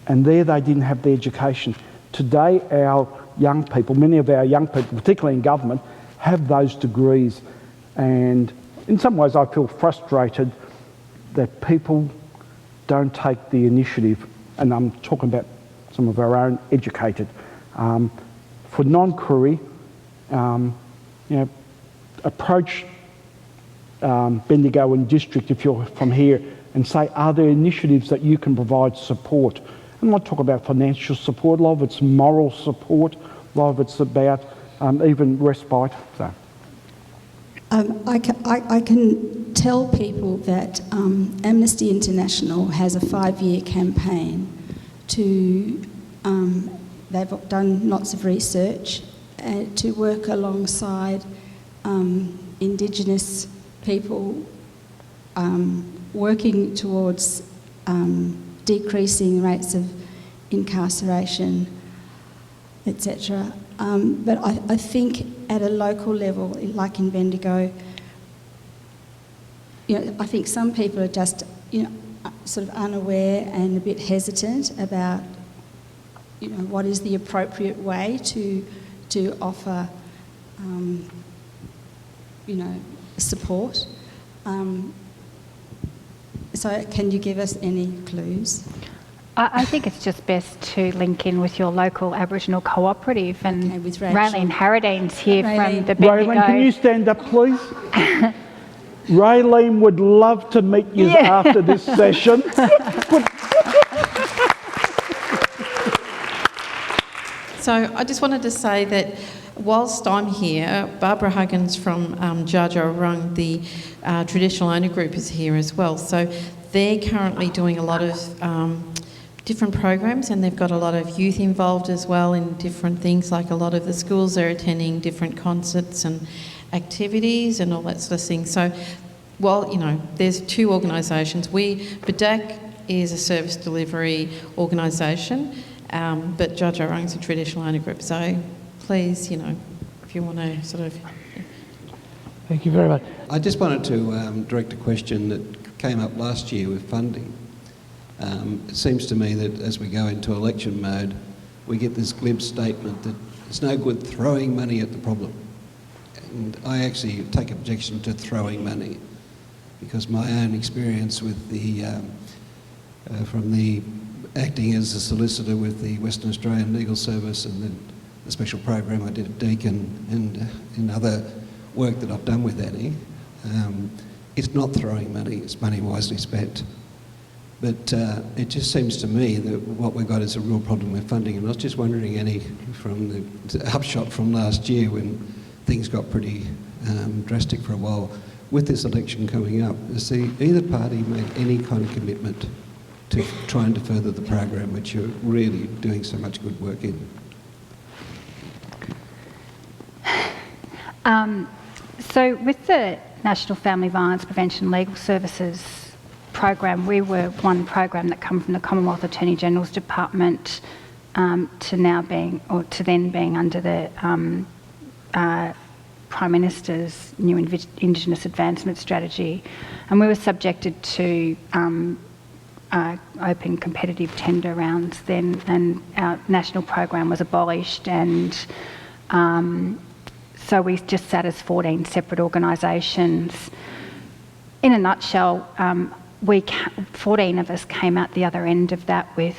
And there they didn't have the education. Today, our young people, many of our young people, particularly in government, have those degrees. And in some ways I feel frustrated that people don't take the initiative, and I'm talking about some of our own educated, for non-Koori, approach Bendigo and District, if you're from here, and say, are there initiatives that you can provide support? I'm not talking about financial support, a lot of it's moral support, a lot of it's about even respite. So. I can tell people that Amnesty International has a 5-year campaign to, they've done lots of research to work alongside Indigenous people working towards decreasing rates of incarceration, etc. But I think at a local level, like in Bendigo, I think some people are just, sort of unaware and a bit hesitant about, what is the appropriate way to offer, support. So can you give us any clues? I think it's just best to link in with your local Aboriginal cooperative, and with Raylene Harradine's here from the Bendigo. Raylene, can you stand up, please? Raylene would love to meet you after this session. So I just wanted to say that whilst I'm here, Barbara Huggins from Jackomos, the traditional owner group, is here as well. So they're currently doing a lot of different programs, and they've got a lot of youth involved as well in different things, like a lot of the schools are attending different concerts and activities and all that sort of thing. So, there's two organisations. BDAC is a service delivery organisation, but Jackomos is a traditional owner group. So please, if you want to sort of... Thank you very much. I just wanted to direct a question that came up last year with funding. It seems to me that as we go into election mode, we get this glib statement that it's no good throwing money at the problem. And I actually take objection to throwing money, because my own experience with the, from the acting as a solicitor with the Western Australian Legal Service, and then the special program I did at Deakin, and in other work that I've done with Annie, it's not throwing money, it's money wisely spent. But it just seems to me that what we've got is a real problem with funding. And I was just wondering, Annie, from the upshot from last year when things got pretty drastic for a while, with this election coming up, does either party make any kind of commitment to trying to further the program which you're really doing so much good work in? So with the National Family Violence Prevention Legal Services program, we were one program that come from the Commonwealth Attorney General's Department to then being under the Prime Minister's new Indigenous advancement strategy, and we were subjected to open competitive tender rounds then, and our national program was abolished, and so we just sat as 14 separate organisations. In a nutshell, 14 of us came out the other end of that with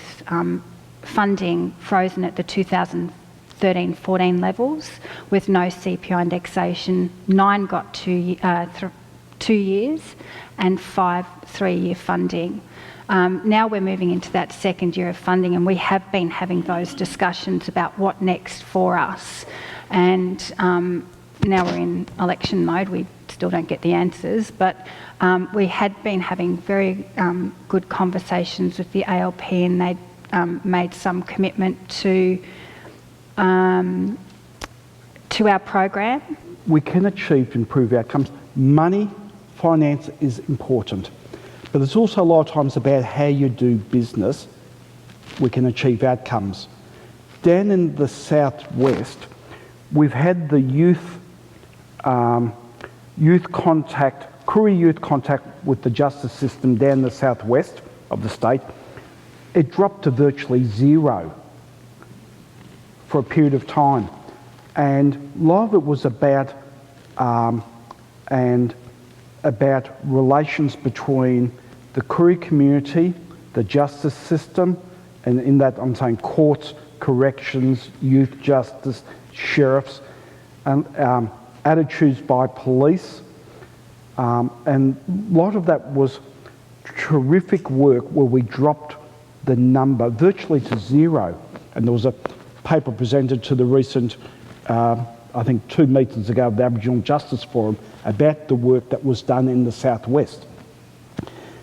funding frozen at the 2013-14 levels with no CPI indexation. 9 got 2 years and 5 3-year funding. Now we're moving into that second year of funding, and we have been having those discussions about what next for us. And now we're in election mode. We still don't get the answers, but we had been having very good conversations with the ALP, and they'd made some commitment to our program. We can achieve improved outcomes. Money, finance is important, but it's also a lot of times about how you do business. We can achieve outcomes. Down in the southwest, we've had the youth contact, Koori youth contact with the justice system down the southwest of the state. It dropped to virtually zero for a period of time, and a lot of it was about relations between the Koori community, the justice system, and in that I'm saying courts, corrections, youth justice, sheriffs, and attitudes by police, and a lot of that was terrific work where we dropped the number virtually to zero. And there was a paper presented to the recent, I think 2 meetings ago, of the Aboriginal Justice Forum about the work that was done in the southwest.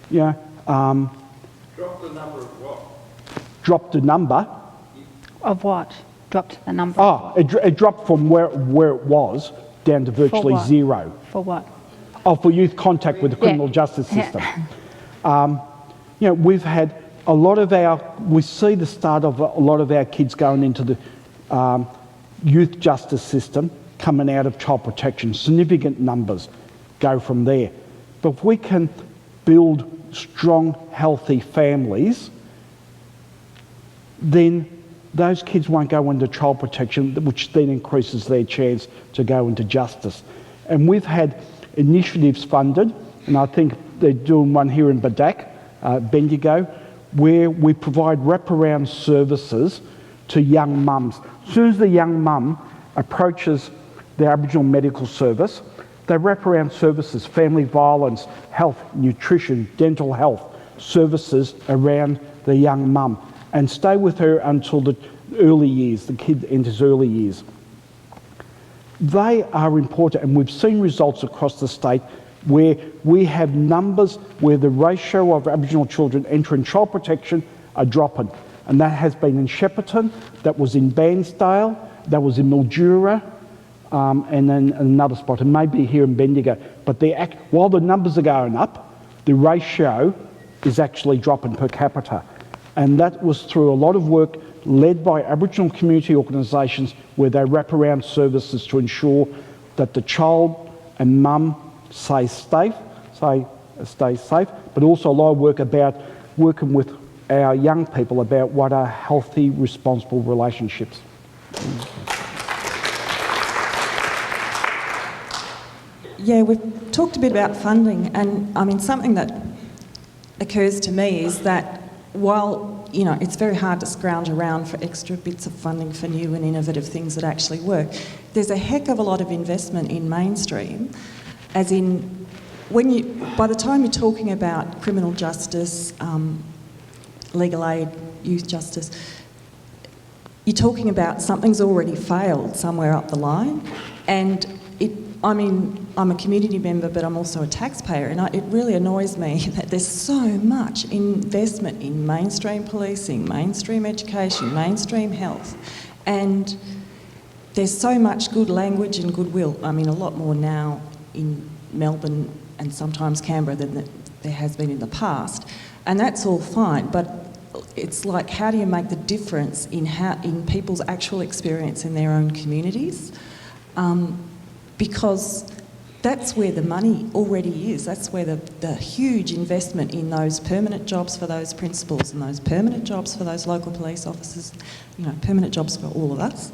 Yeah. Dropped the number of what? Dropped the number. Of what? Dropped the number? Oh, it dropped from where it was down to virtually For what? zero. For what? Oh, for youth contact with the criminal justice system. We've had a lot of we see the start of a lot of our kids going into the youth justice system, coming out of child protection. Significant numbers go from there. But if we can build strong, healthy families, then those kids won't go into child protection, which then increases their chance to go into justice. And we've had initiatives funded, and I think they're doing one here in Badak, Bendigo, where we provide wraparound services to young mums. As soon as the young mum approaches the Aboriginal Medical Service, they wrap around services, family violence, health, nutrition, dental health services around the young mum, and stay with her until the early years, the kid enters early years. They are important, and we've seen results across the state where we have numbers where the ratio of Aboriginal children entering child protection are dropping. And that has been in Shepparton, that was in Bairnsdale, that was in Mildura, and then another spot, and maybe here in Bendigo. But while the numbers are going up, the ratio is actually dropping per capita. And that was through a lot of work led by Aboriginal community organisations where they wrap around services to ensure that the child and mum stay safe, but also a lot of work about working with our young people about what are healthy, responsible relationships. Yeah, we've talked a bit about funding, and I mean, something that occurs to me is that while, you know, it's very hard to scrounge around for extra bits of funding for new and innovative things that actually work, there's a heck of a lot of investment in mainstream, as in, by the time you're talking about criminal justice, legal aid, youth justice, you're talking about something's already failed somewhere up the line, and I mean, I'm a community member, but I'm also a taxpayer, and it really annoys me that there's so much investment in mainstream policing, mainstream education, mainstream health, and there's so much good language and goodwill. I mean, a lot more now in Melbourne and sometimes Canberra than there has been in the past, and that's all fine, but it's like, how do you make the difference in people's actual experience in their own communities? Because that's where the money already is. That's where the huge investment in those permanent jobs for those principals and those permanent jobs for those local police officers, permanent jobs for all of us.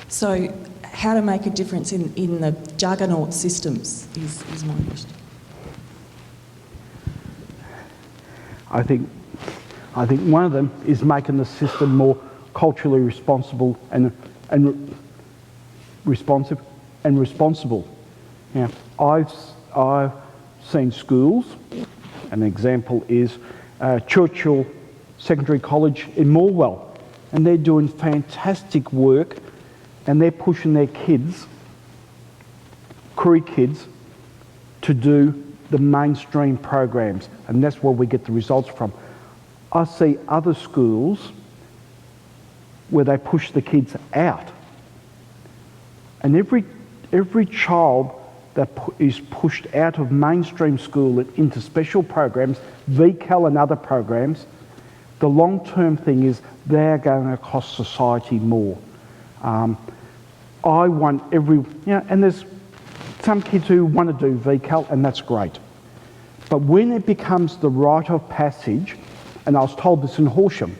So how to make a difference in the juggernaut systems is my question. I think one of them is making the system more culturally responsible and responsive and responsible. Now, I've seen schools. An example is Churchill Secondary College in Morwell, and they're doing fantastic work, and they're pushing their kids, Koori kids, to do the mainstream programs, and that's where we get the results from. I see other schools where they push the kids out, and every child that is pushed out of mainstream school and into special programs, VCAL and other programs, the long-term thing is they're going to cost society more. I want and there's some kids who want to do VCAL, and that's great. But when it becomes the rite of passage, and I was told this in Horsham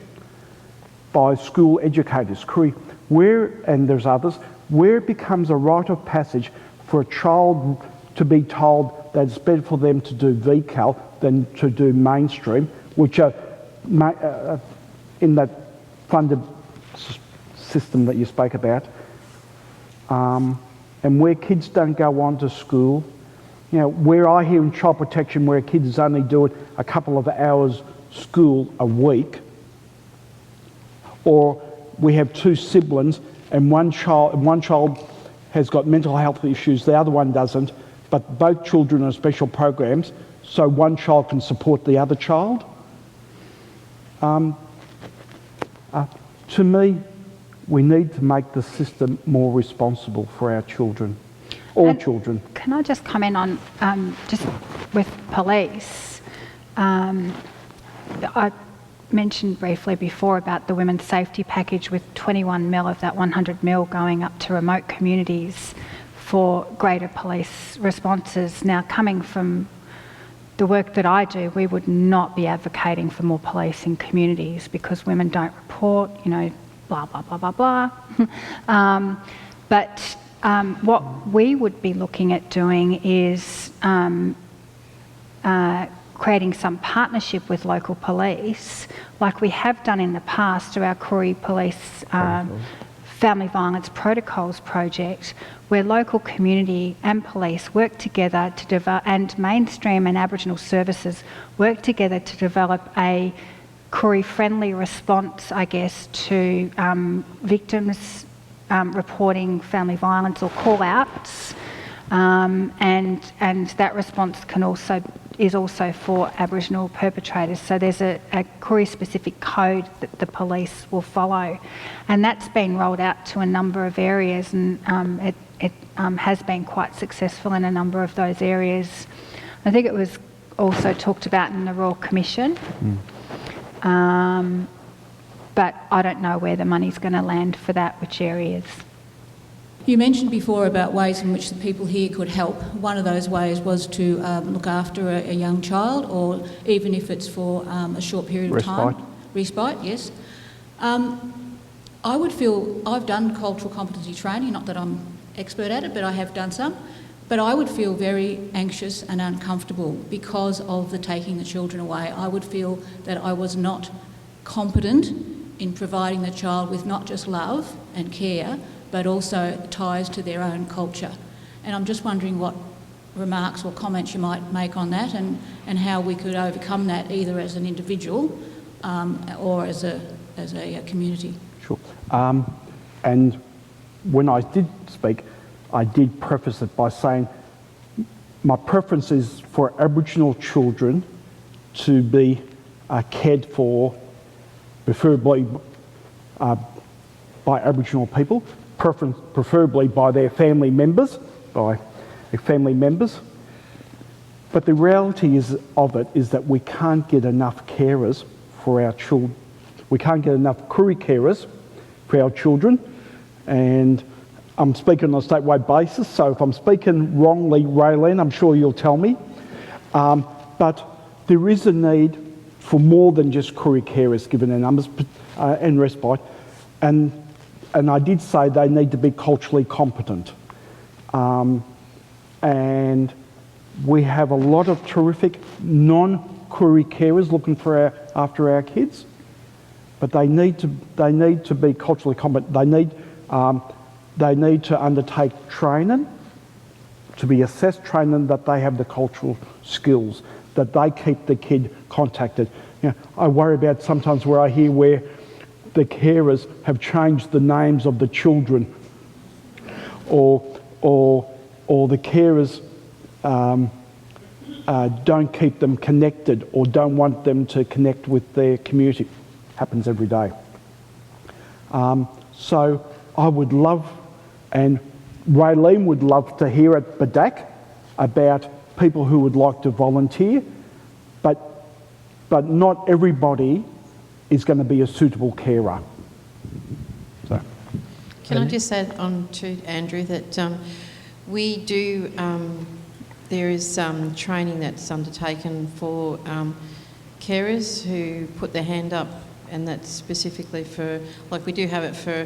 by school educators, and there's others, where it becomes a rite of passage for a child to be told that it's better for them to do VCAL than to do mainstream, which are in that funded system that you spoke about, and where kids don't go on to school, where I hear in child protection where kids only do it a couple of hours school a week, or we have two siblings and one child has got mental health issues, the other one doesn't, but both children are special programs, so one child can support the other child. To me, we need to make the system more responsible for our children, all children. Can I just comment on, just with police, I mentioned briefly before about the women's safety package with 21 mil of that 100 mil going up to remote communities for greater police responses. Now, coming from the work that I do, we would not be advocating for more police in communities because women don't report, blah, blah, blah, blah, blah. But what we would be looking at doing is creating some partnership with local police, like we have done in the past through our Koori Police Family Violence Protocols project, where local community and police work together to develop, and mainstream and Aboriginal services work together to develop a Koori-friendly response, I guess, to victims reporting family violence or call-outs, and that response is also for Aboriginal perpetrators. So there's a Koori-specific code that the police will follow, and that's been rolled out to a number of areas, and it has been quite successful in a number of those areas. I think it was also talked about in the Royal Commission, but I don't know where the money's going to land for that, which areas. You mentioned before about ways in which the people here could help. One of those ways was to look after a young child, or even if it's for a short period of time. Respite, yes. I would feel, I've done cultural competency training, not that I'm expert at it, but I have done some, but I would feel very anxious and uncomfortable because of the taking the children away. I would feel that I was not competent in providing the child with not just love and care, but also ties to their own culture. And I'm just wondering what remarks or comments you might make on that, and how we could overcome that either as an individual or as a community. Sure. And when I did speak, I did preface it by saying my preference is for Aboriginal children to be cared for, preferably by Aboriginal people, preferably by their family members, But the reality of it is that we can't get enough carers for our children. We can't get enough Koori carers for our children, and I'm speaking on a statewide basis, so if I'm speaking wrongly, Raylene, I'm sure you'll tell me. But there is a need for more than just Koori carers, given their numbers and respite. And I did say they need to be culturally competent. And we have a lot of terrific non-Koori carers looking after our kids, but they need to be culturally competent. They need to undertake training, to be assessed training, that they have the cultural skills, that they keep the kid contacted. You know, I worry about sometimes where I hear where the carers have changed the names of the children, or the carers don't keep them connected or don't want them to connect with their community. Happens every day. So I would love, and Raylene would love to hear at BDAC about people who would like to volunteer, but not everybody is going to be a suitable carer. So. Can I just add on to Andrew that we do, there is training that's undertaken for carers who put their hand up, and that's specifically for, like we do have it for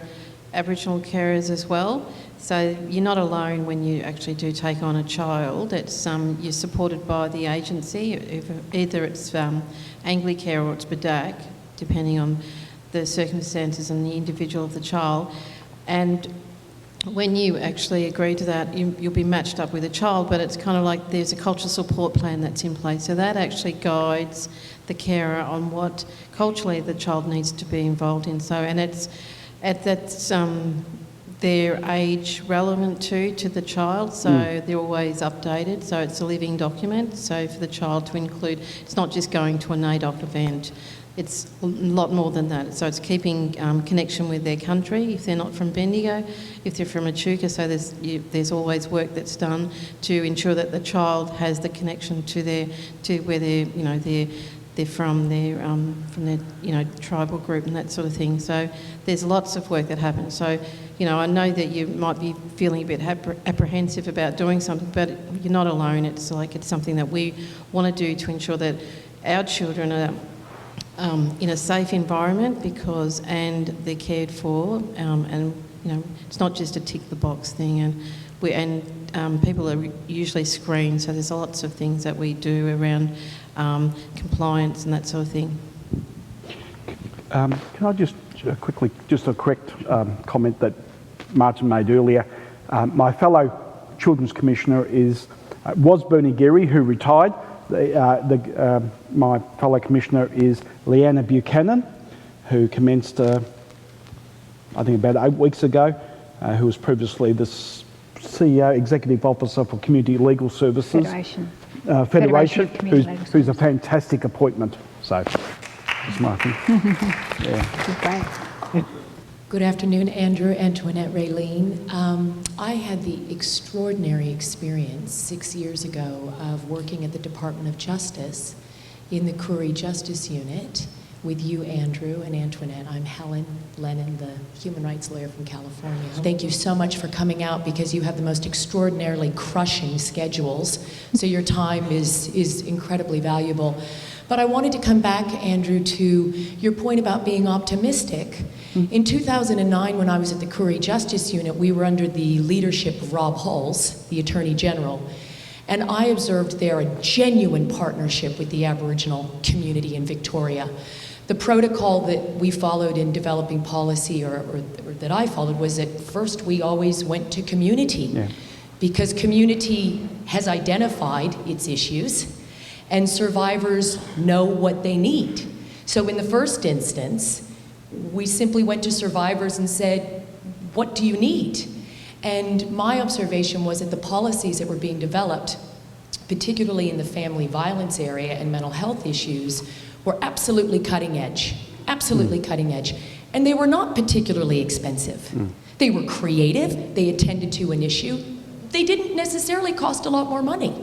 Aboriginal carers as well. So you're not alone when you actually do take on a child. It's you're supported by the agency, either it's Anglicare or it's BDAC, depending on the circumstances and the individual of the child. And when you actually agree to that, you'll be matched up with a child, but it's kind of like there's a cultural support plan that's in place. So that actually guides the carer on what culturally the child needs to be involved in. So, and it's that's their age relevant to the child, so they're always updated. So it's a living document. So for the child to include, it's not just going to a NAIDOC event. It's a lot more than that. So it's keeping connection with their country if they're not from Bendigo, if they're from Echuca. So there's always work that's done to ensure that the child has the connection to where they're from their tribal group and that sort of thing. So there's lots of work that happens. So I know that you might be feeling a bit apprehensive about doing something, but you're not alone. It's something that we want to do to ensure that our children are in a safe environment and they're cared for, and it's not just a tick the box thing, and people are usually screened, so there's lots of things that we do around compliance and that sort of thing. Can I just quickly, just a correct comment that Martin made earlier. My fellow Children's Commissioner was Bernie Geary, who retired. My fellow Commissioner is Leanna Buchanan, who commenced, I think about 8 weeks ago, who was previously the CEO, Executive Officer for Community Legal Services. Federation, who's a fantastic appointment. So, that's my thing. Yeah. Good afternoon, Andrew, Antoinette Raylene. I had the extraordinary experience 6 years ago of working at the Department of Justice in the Koori Justice Unit with you, Andrew, and Antoinette. I'm Helen Lennon, the human rights lawyer from California. Thank you so much for coming out, because you have the most extraordinarily crushing schedules, so your time is incredibly valuable. But I wanted to come back, Andrew, to your point about being optimistic. In 2009, when I was at the Koori Justice Unit, we were under the leadership of Rob Hulls, the Attorney General, and I observed there a genuine partnership with the Aboriginal community in Victoria. The protocol that we followed in developing policy, or that I followed, was that first we always went to community, because community has identified its issues and survivors know what they need. So in the first instance, we simply went to survivors and said, what do you need? And my observation was that the policies that were being developed particularly in the family violence area and mental health issues, were absolutely cutting edge, cutting edge. And they were not particularly expensive. They were creative, they attended to an issue. They didn't necessarily cost a lot more money.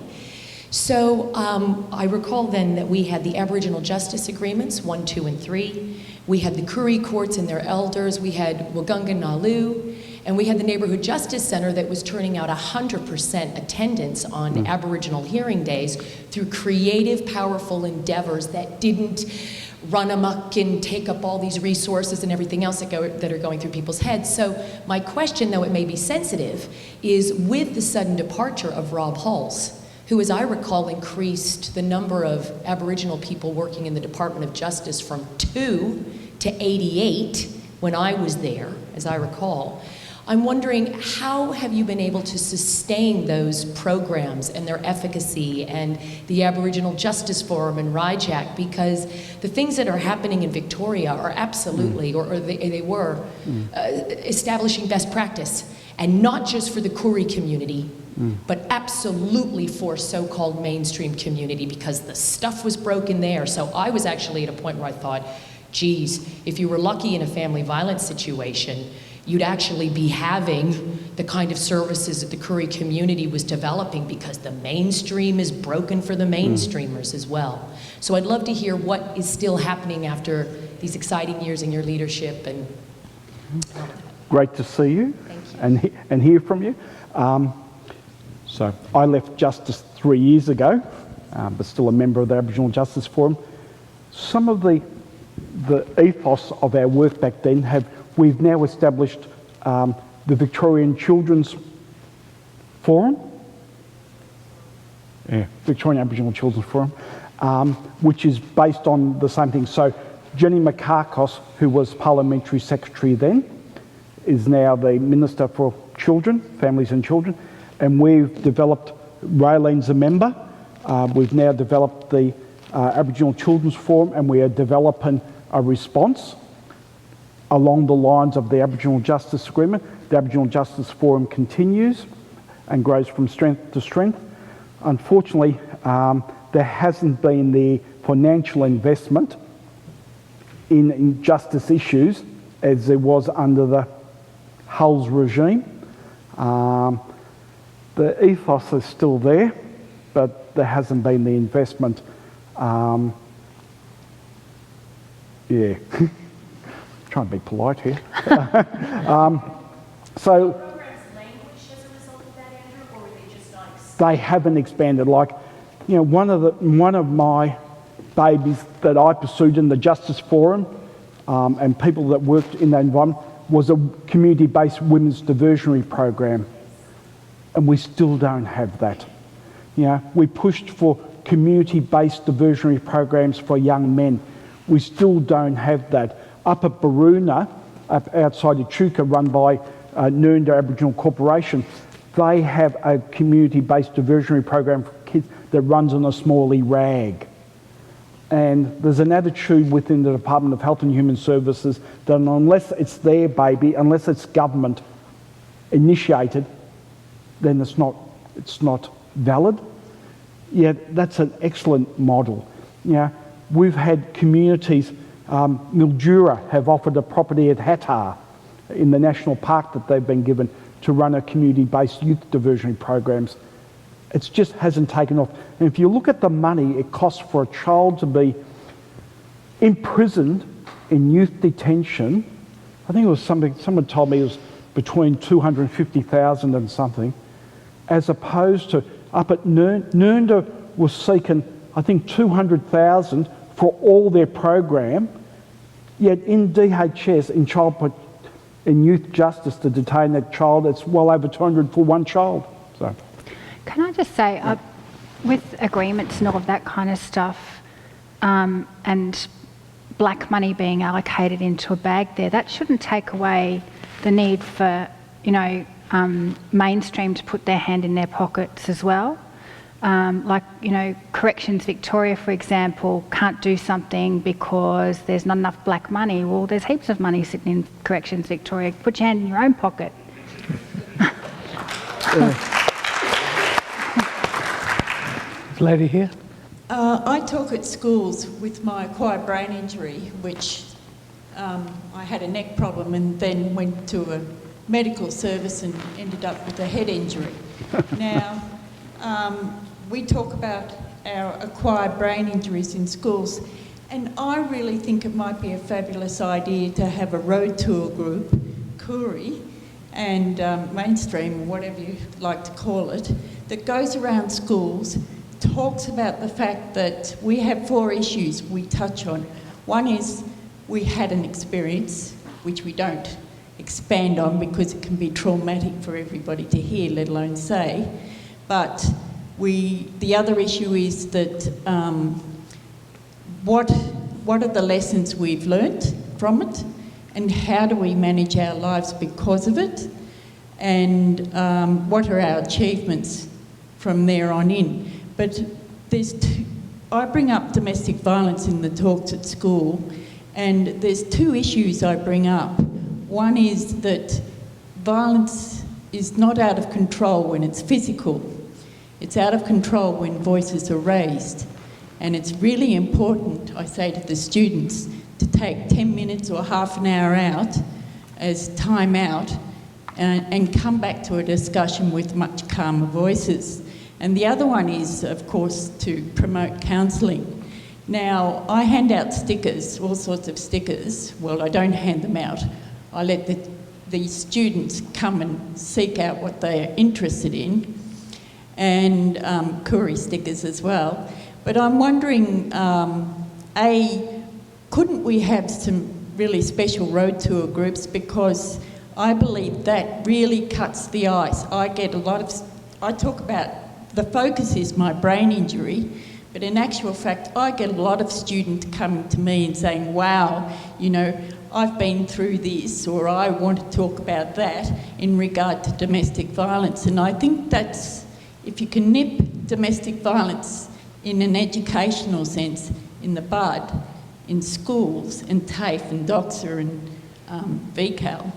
So I recall then that we had the Aboriginal Justice Agreements, 1, 2, and 3. We had the Koori Courts and their elders. We had Wagunga Nalu. And we had the Neighbourhood Justice Centre that was turning out 100% attendance on Aboriginal hearing days through creative, powerful endeavours that didn't run amok and take up all these resources and everything else that are going through people's heads. So my question, though it may be sensitive, is with the sudden departure of Rob Hulls, who, as I recall, increased the number of Aboriginal people working in the Department of Justice from 2 to 88 when I was there, as I recall. I'm wondering, how have you been able to sustain those programs and their efficacy and the Aboriginal Justice Forum and RIJAC? Because the things that are happening in Victoria are absolutely, or they were, establishing best practice. And not just for the Koori community, but absolutely for so-called mainstream community, because the stuff was broken there. So I was actually at a point where I thought, geez, if you were lucky in a family violence situation, you'd actually be having the kind of services that the Koori community was developing, because the mainstream is broken for the mainstreamers as well. So I'd love to hear what is still happening after these exciting years in your leadership. And great to see you, and hear from you. So I left Justice 3 years ago, but still a member of the Aboriginal Justice Forum. Some of the ethos of our work back then we've now established the Victorian Children's Forum, Victorian Aboriginal Children's Forum, which is based on the same thing. So Jenny Makakos, who was Parliamentary Secretary then, is now the Minister for Children, Families and Children, and we've developed, Raylene's a member, we've now developed the Aboriginal Children's Forum, and we are developing a response along the lines of the Aboriginal Justice Agreement. The Aboriginal Justice Forum continues and grows from strength to strength. Unfortunately, there hasn't been the financial investment in justice issues as there was under the Hulls regime. The ethos is still there, but there hasn't been the investment. Trying to be polite here. They haven't expanded. Like, you know, one of my babies that I pursued in the Justice Forum, and people that worked in that environment, was a community-based women's diversionary program, and we still don't have that. You know, we pushed for community-based diversionary programs for young men. We still don't have that. Up at Baroona, up outside Echuca, run by Nernda Aboriginal Corporation, they have a community-based diversionary program for kids that runs on a smally rag. And there's an attitude within the Department of Health and Human Services that unless it's their baby, unless it's government initiated, then it's not valid. Yet that's an excellent model. You know, we've had communities, Mildura have offered a property at Hattar in the national park that they've been given to run a community-based youth diversionary programs. It just hasn't taken off. And if you look at the money it costs for a child to be imprisoned in youth detention, I think it was someone told me it was between 250,000 and something, as opposed to up at Nernda was seeking, I think, 200,000 for all their program, yet in DHS, in youth justice, to detain that child, it's well over 200 for one child. So, can I just say, with agreements and all of that kind of stuff, and black money being allocated into a bag there, that shouldn't take away the need for, mainstream to put their hand in their pockets as well. Like, Corrections Victoria, for example, can't do something because there's not enough black money. Well, there's heaps of money sitting in Corrections Victoria. Put your hand in your own pocket. Lady here. I talk at schools with my acquired brain injury, which I had a neck problem and then went to a medical service and ended up with a head injury. Now, we talk about our acquired brain injuries in schools, and I really think it might be a fabulous idea to have a road tour group, Koori, and mainstream, whatever you like to call it, that goes around schools, talks about the fact that we have 4 issues we touch on. One is we had an experience, which we don't expand on because it can be traumatic for everybody to hear, let alone say. But the other issue is that what are the lessons we've learnt from it, and how do we manage our lives because of it, and what are our achievements from there on in. But I bring up domestic violence in the talks at school, and there's 2 issues I bring up. One is that violence is not out of control when it's physical. It's out of control when voices are raised. And it's really important, I say to the students, to take 10 minutes or half an hour out as time out and come back to a discussion with much calmer voices. And the other one is, of course, to promote counselling. Now, I hand out stickers, all sorts of stickers. Well, I don't hand them out. I let the students come and seek out what they're interested in, and Koori stickers as well. But I'm wondering, couldn't we have some really special road tour groups, because I believe that really cuts the ice. I talk about, the focus is my brain injury, but in actual fact, I get a lot of students coming to me and saying, wow, you know, I've been through this, or I want to talk about that in regard to domestic violence. And I think that's, if you can nip domestic violence in an educational sense in the bud, in schools, and TAFE and DOCSA and VCAL,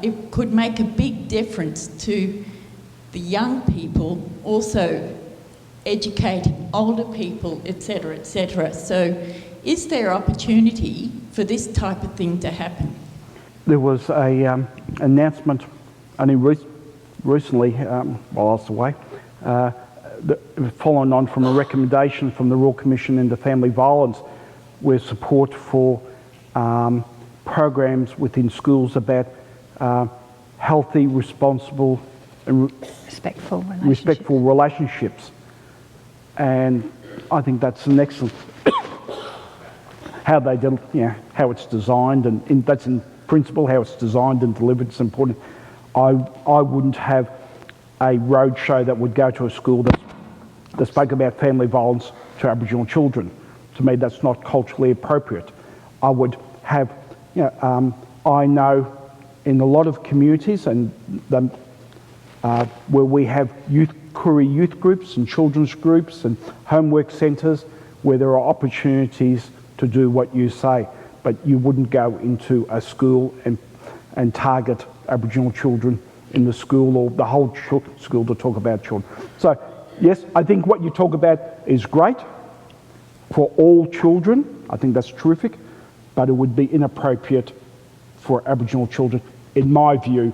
it could make a big difference to the young people, also educating older people, etc., etc. So is there opportunity for this type of thing to happen? There was an announcement only recently, while I was away, following on from a recommendation from the Royal Commission into Family Violence, where support for programs within schools about healthy, responsible and respectful relationships. And I think that's an excellent how they do, how it's designed, and that's in principle how it's designed and delivered. It's important. I wouldn't have a road show that would go to a school that spoke about family violence to Aboriginal children. To me, that's not culturally appropriate. I would have, I know in a lot of communities and where we have Koori youth groups and children's groups and homework centres where there are opportunities to do what you say, but you wouldn't go into a school and target Aboriginal children in the school or the whole school to talk about children. So yes, I think what you talk about is great for all children. I think that's terrific, but it would be inappropriate for Aboriginal children, in my view.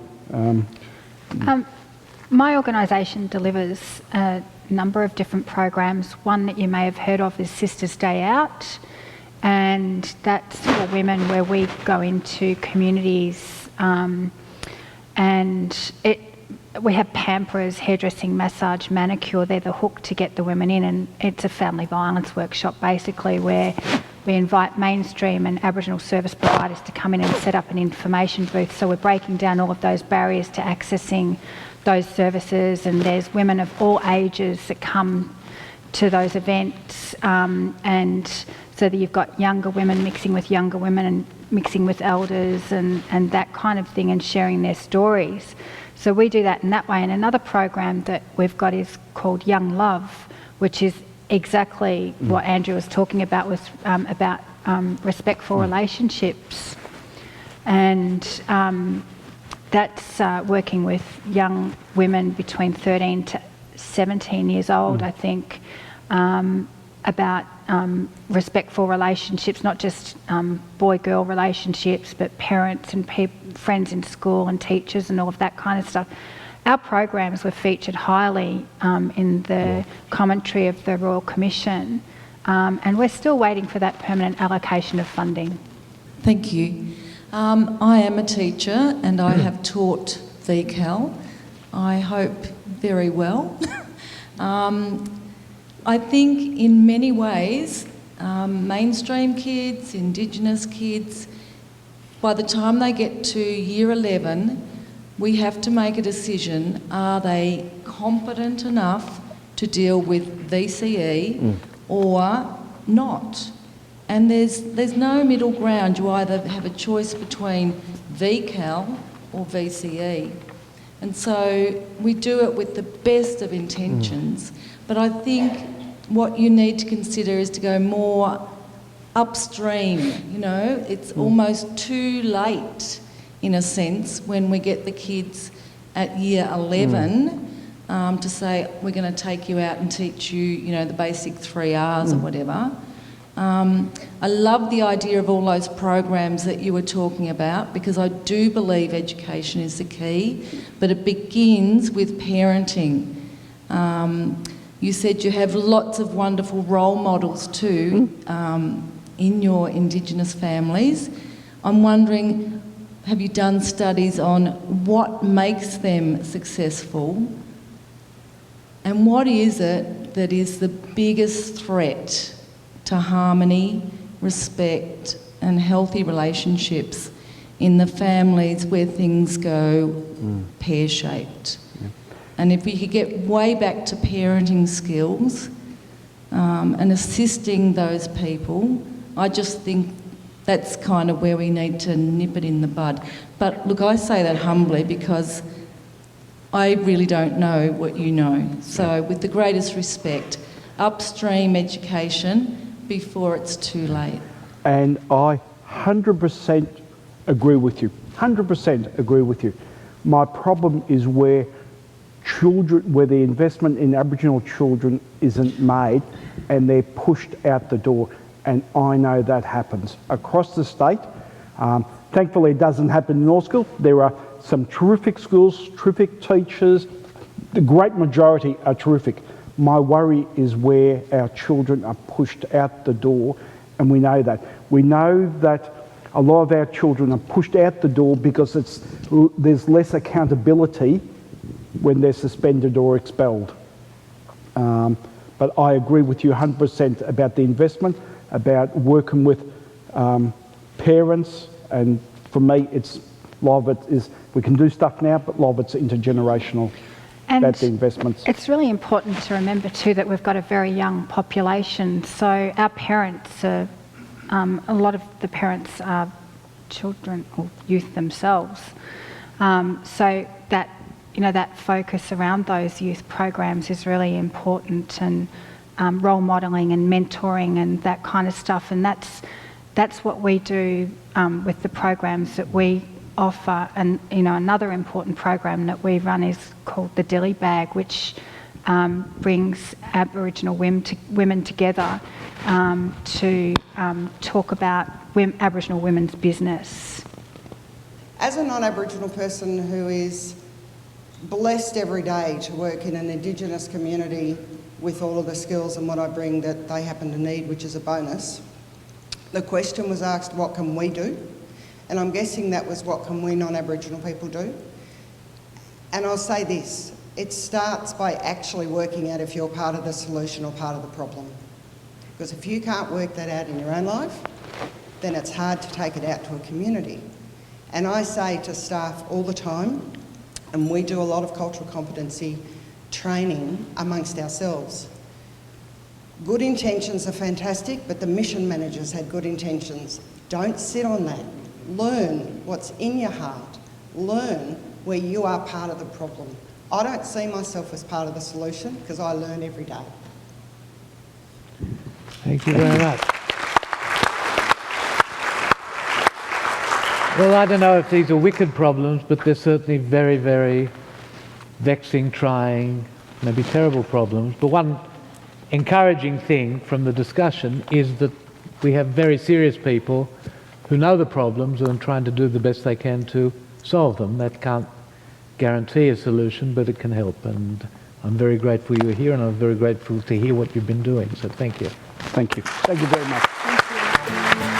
My organisation delivers a number of different programs. One that you may have heard of is Sisters Day Out, and that's for women where we go into communities and we have pamperers, hairdressing, massage, manicure. They're the hook to get the women in, and it's a family violence workshop basically where we invite mainstream and Aboriginal service providers to come in and set up an information booth. So we're breaking down all of those barriers to accessing those services, and there's women of all ages that come to those events, and so that you've got younger women mixing with younger women and mixing with elders and that kind of thing, and sharing their stories. So we do that in that way. And another program that we've got is called Young Love, which is exactly what Andrew was talking about, was about respectful relationships. And that's working with young women between 13 to 17 years old, I think, about respectful relationships, not just boy-girl relationships, but parents and friends in school and teachers and all of that kind of stuff. Our programs were featured highly in the commentary of the Royal Commission, and we're still waiting for that permanent allocation of funding. Thank you. I am a teacher and I have taught VCAL. I hope very well. I think in many ways, mainstream kids, Indigenous kids, by the time they get to year 11, we have to make a decision, are they competent enough to deal with VCE or not? And there's no middle ground. You either have a choice between VCAL or VCE. And so we do it with the best of intentions, but I think what you need to consider is to go more upstream. You know, it's almost too late in a sense when we get the kids at year 11 to say, we're going to take you out and teach you, you know, the basic 3 R's or whatever. I love the idea of all those programs that you were talking about, because I do believe education is the key, but it begins with parenting. You said you have lots of wonderful role models too in your Indigenous families. I'm wondering, have you done studies on what makes them successful, and what is it that is the biggest threat to harmony, respect and healthy relationships in the families where things go pear-shaped? And if we could get way back to parenting skills and assisting those people, I just think that's kind of where we need to nip it in the bud. But look, I say that humbly because I really don't know what you know. So with the greatest respect, upstream education before it's too late. And I 100% agree with you. 100% agree with you. My problem is where the investment in Aboriginal children isn't made and they're pushed out the door. And I know that happens across the state. Thankfully, it doesn't happen in all schools. There are some terrific schools, terrific teachers. The great majority are terrific. My worry is where our children are pushed out the door, and we know that. We know that a lot of our children are pushed out the door because there's less accountability when they're suspended or expelled. But I agree with you 100% about the investment, about working with parents, and for me, a lot of it is, we can do stuff now, but a lot of it's intergenerational. And about the investments. It's really important to remember too that we've got a very young population. So our parents are, a lot of the parents are children or youth themselves. So that, you know, that focus around those youth programs is really important, and role modelling and mentoring and that kind of stuff. And that's what we do with the programs that we offer. And you know, another important program that we run is called the Dilly Bag, which brings Aboriginal women together to talk about Aboriginal women's business. As a non-Aboriginal person who is blessed every day to work in an Indigenous community with all of the skills and what I bring that they happen to need, which is a bonus, the question was asked, what can we do? And I'm guessing that was, what can we non-Aboriginal people do? And I'll say this, it starts by actually working out if you're part of the solution or part of the problem. Because if you can't work that out in your own life, then it's hard to take it out to a community. And I say to staff all the time, and we do a lot of cultural competency training amongst ourselves. Good intentions are fantastic, but the mission managers had good intentions. Don't sit on that. Learn what's in your heart. Learn where you are part of the problem. I don't see myself as part of the solution because I learn every day. Thank you very much. Well, I don't know if these are wicked problems, but they're certainly very, very vexing, trying, maybe terrible problems. But one encouraging thing from the discussion is that we have very serious people who know the problems and are trying to do the best they can to solve them. That can't guarantee a solution, but it can help. And I'm very grateful you're here, and I'm very grateful to hear what you've been doing. So thank you. Thank you. Thank you very much. Thank you.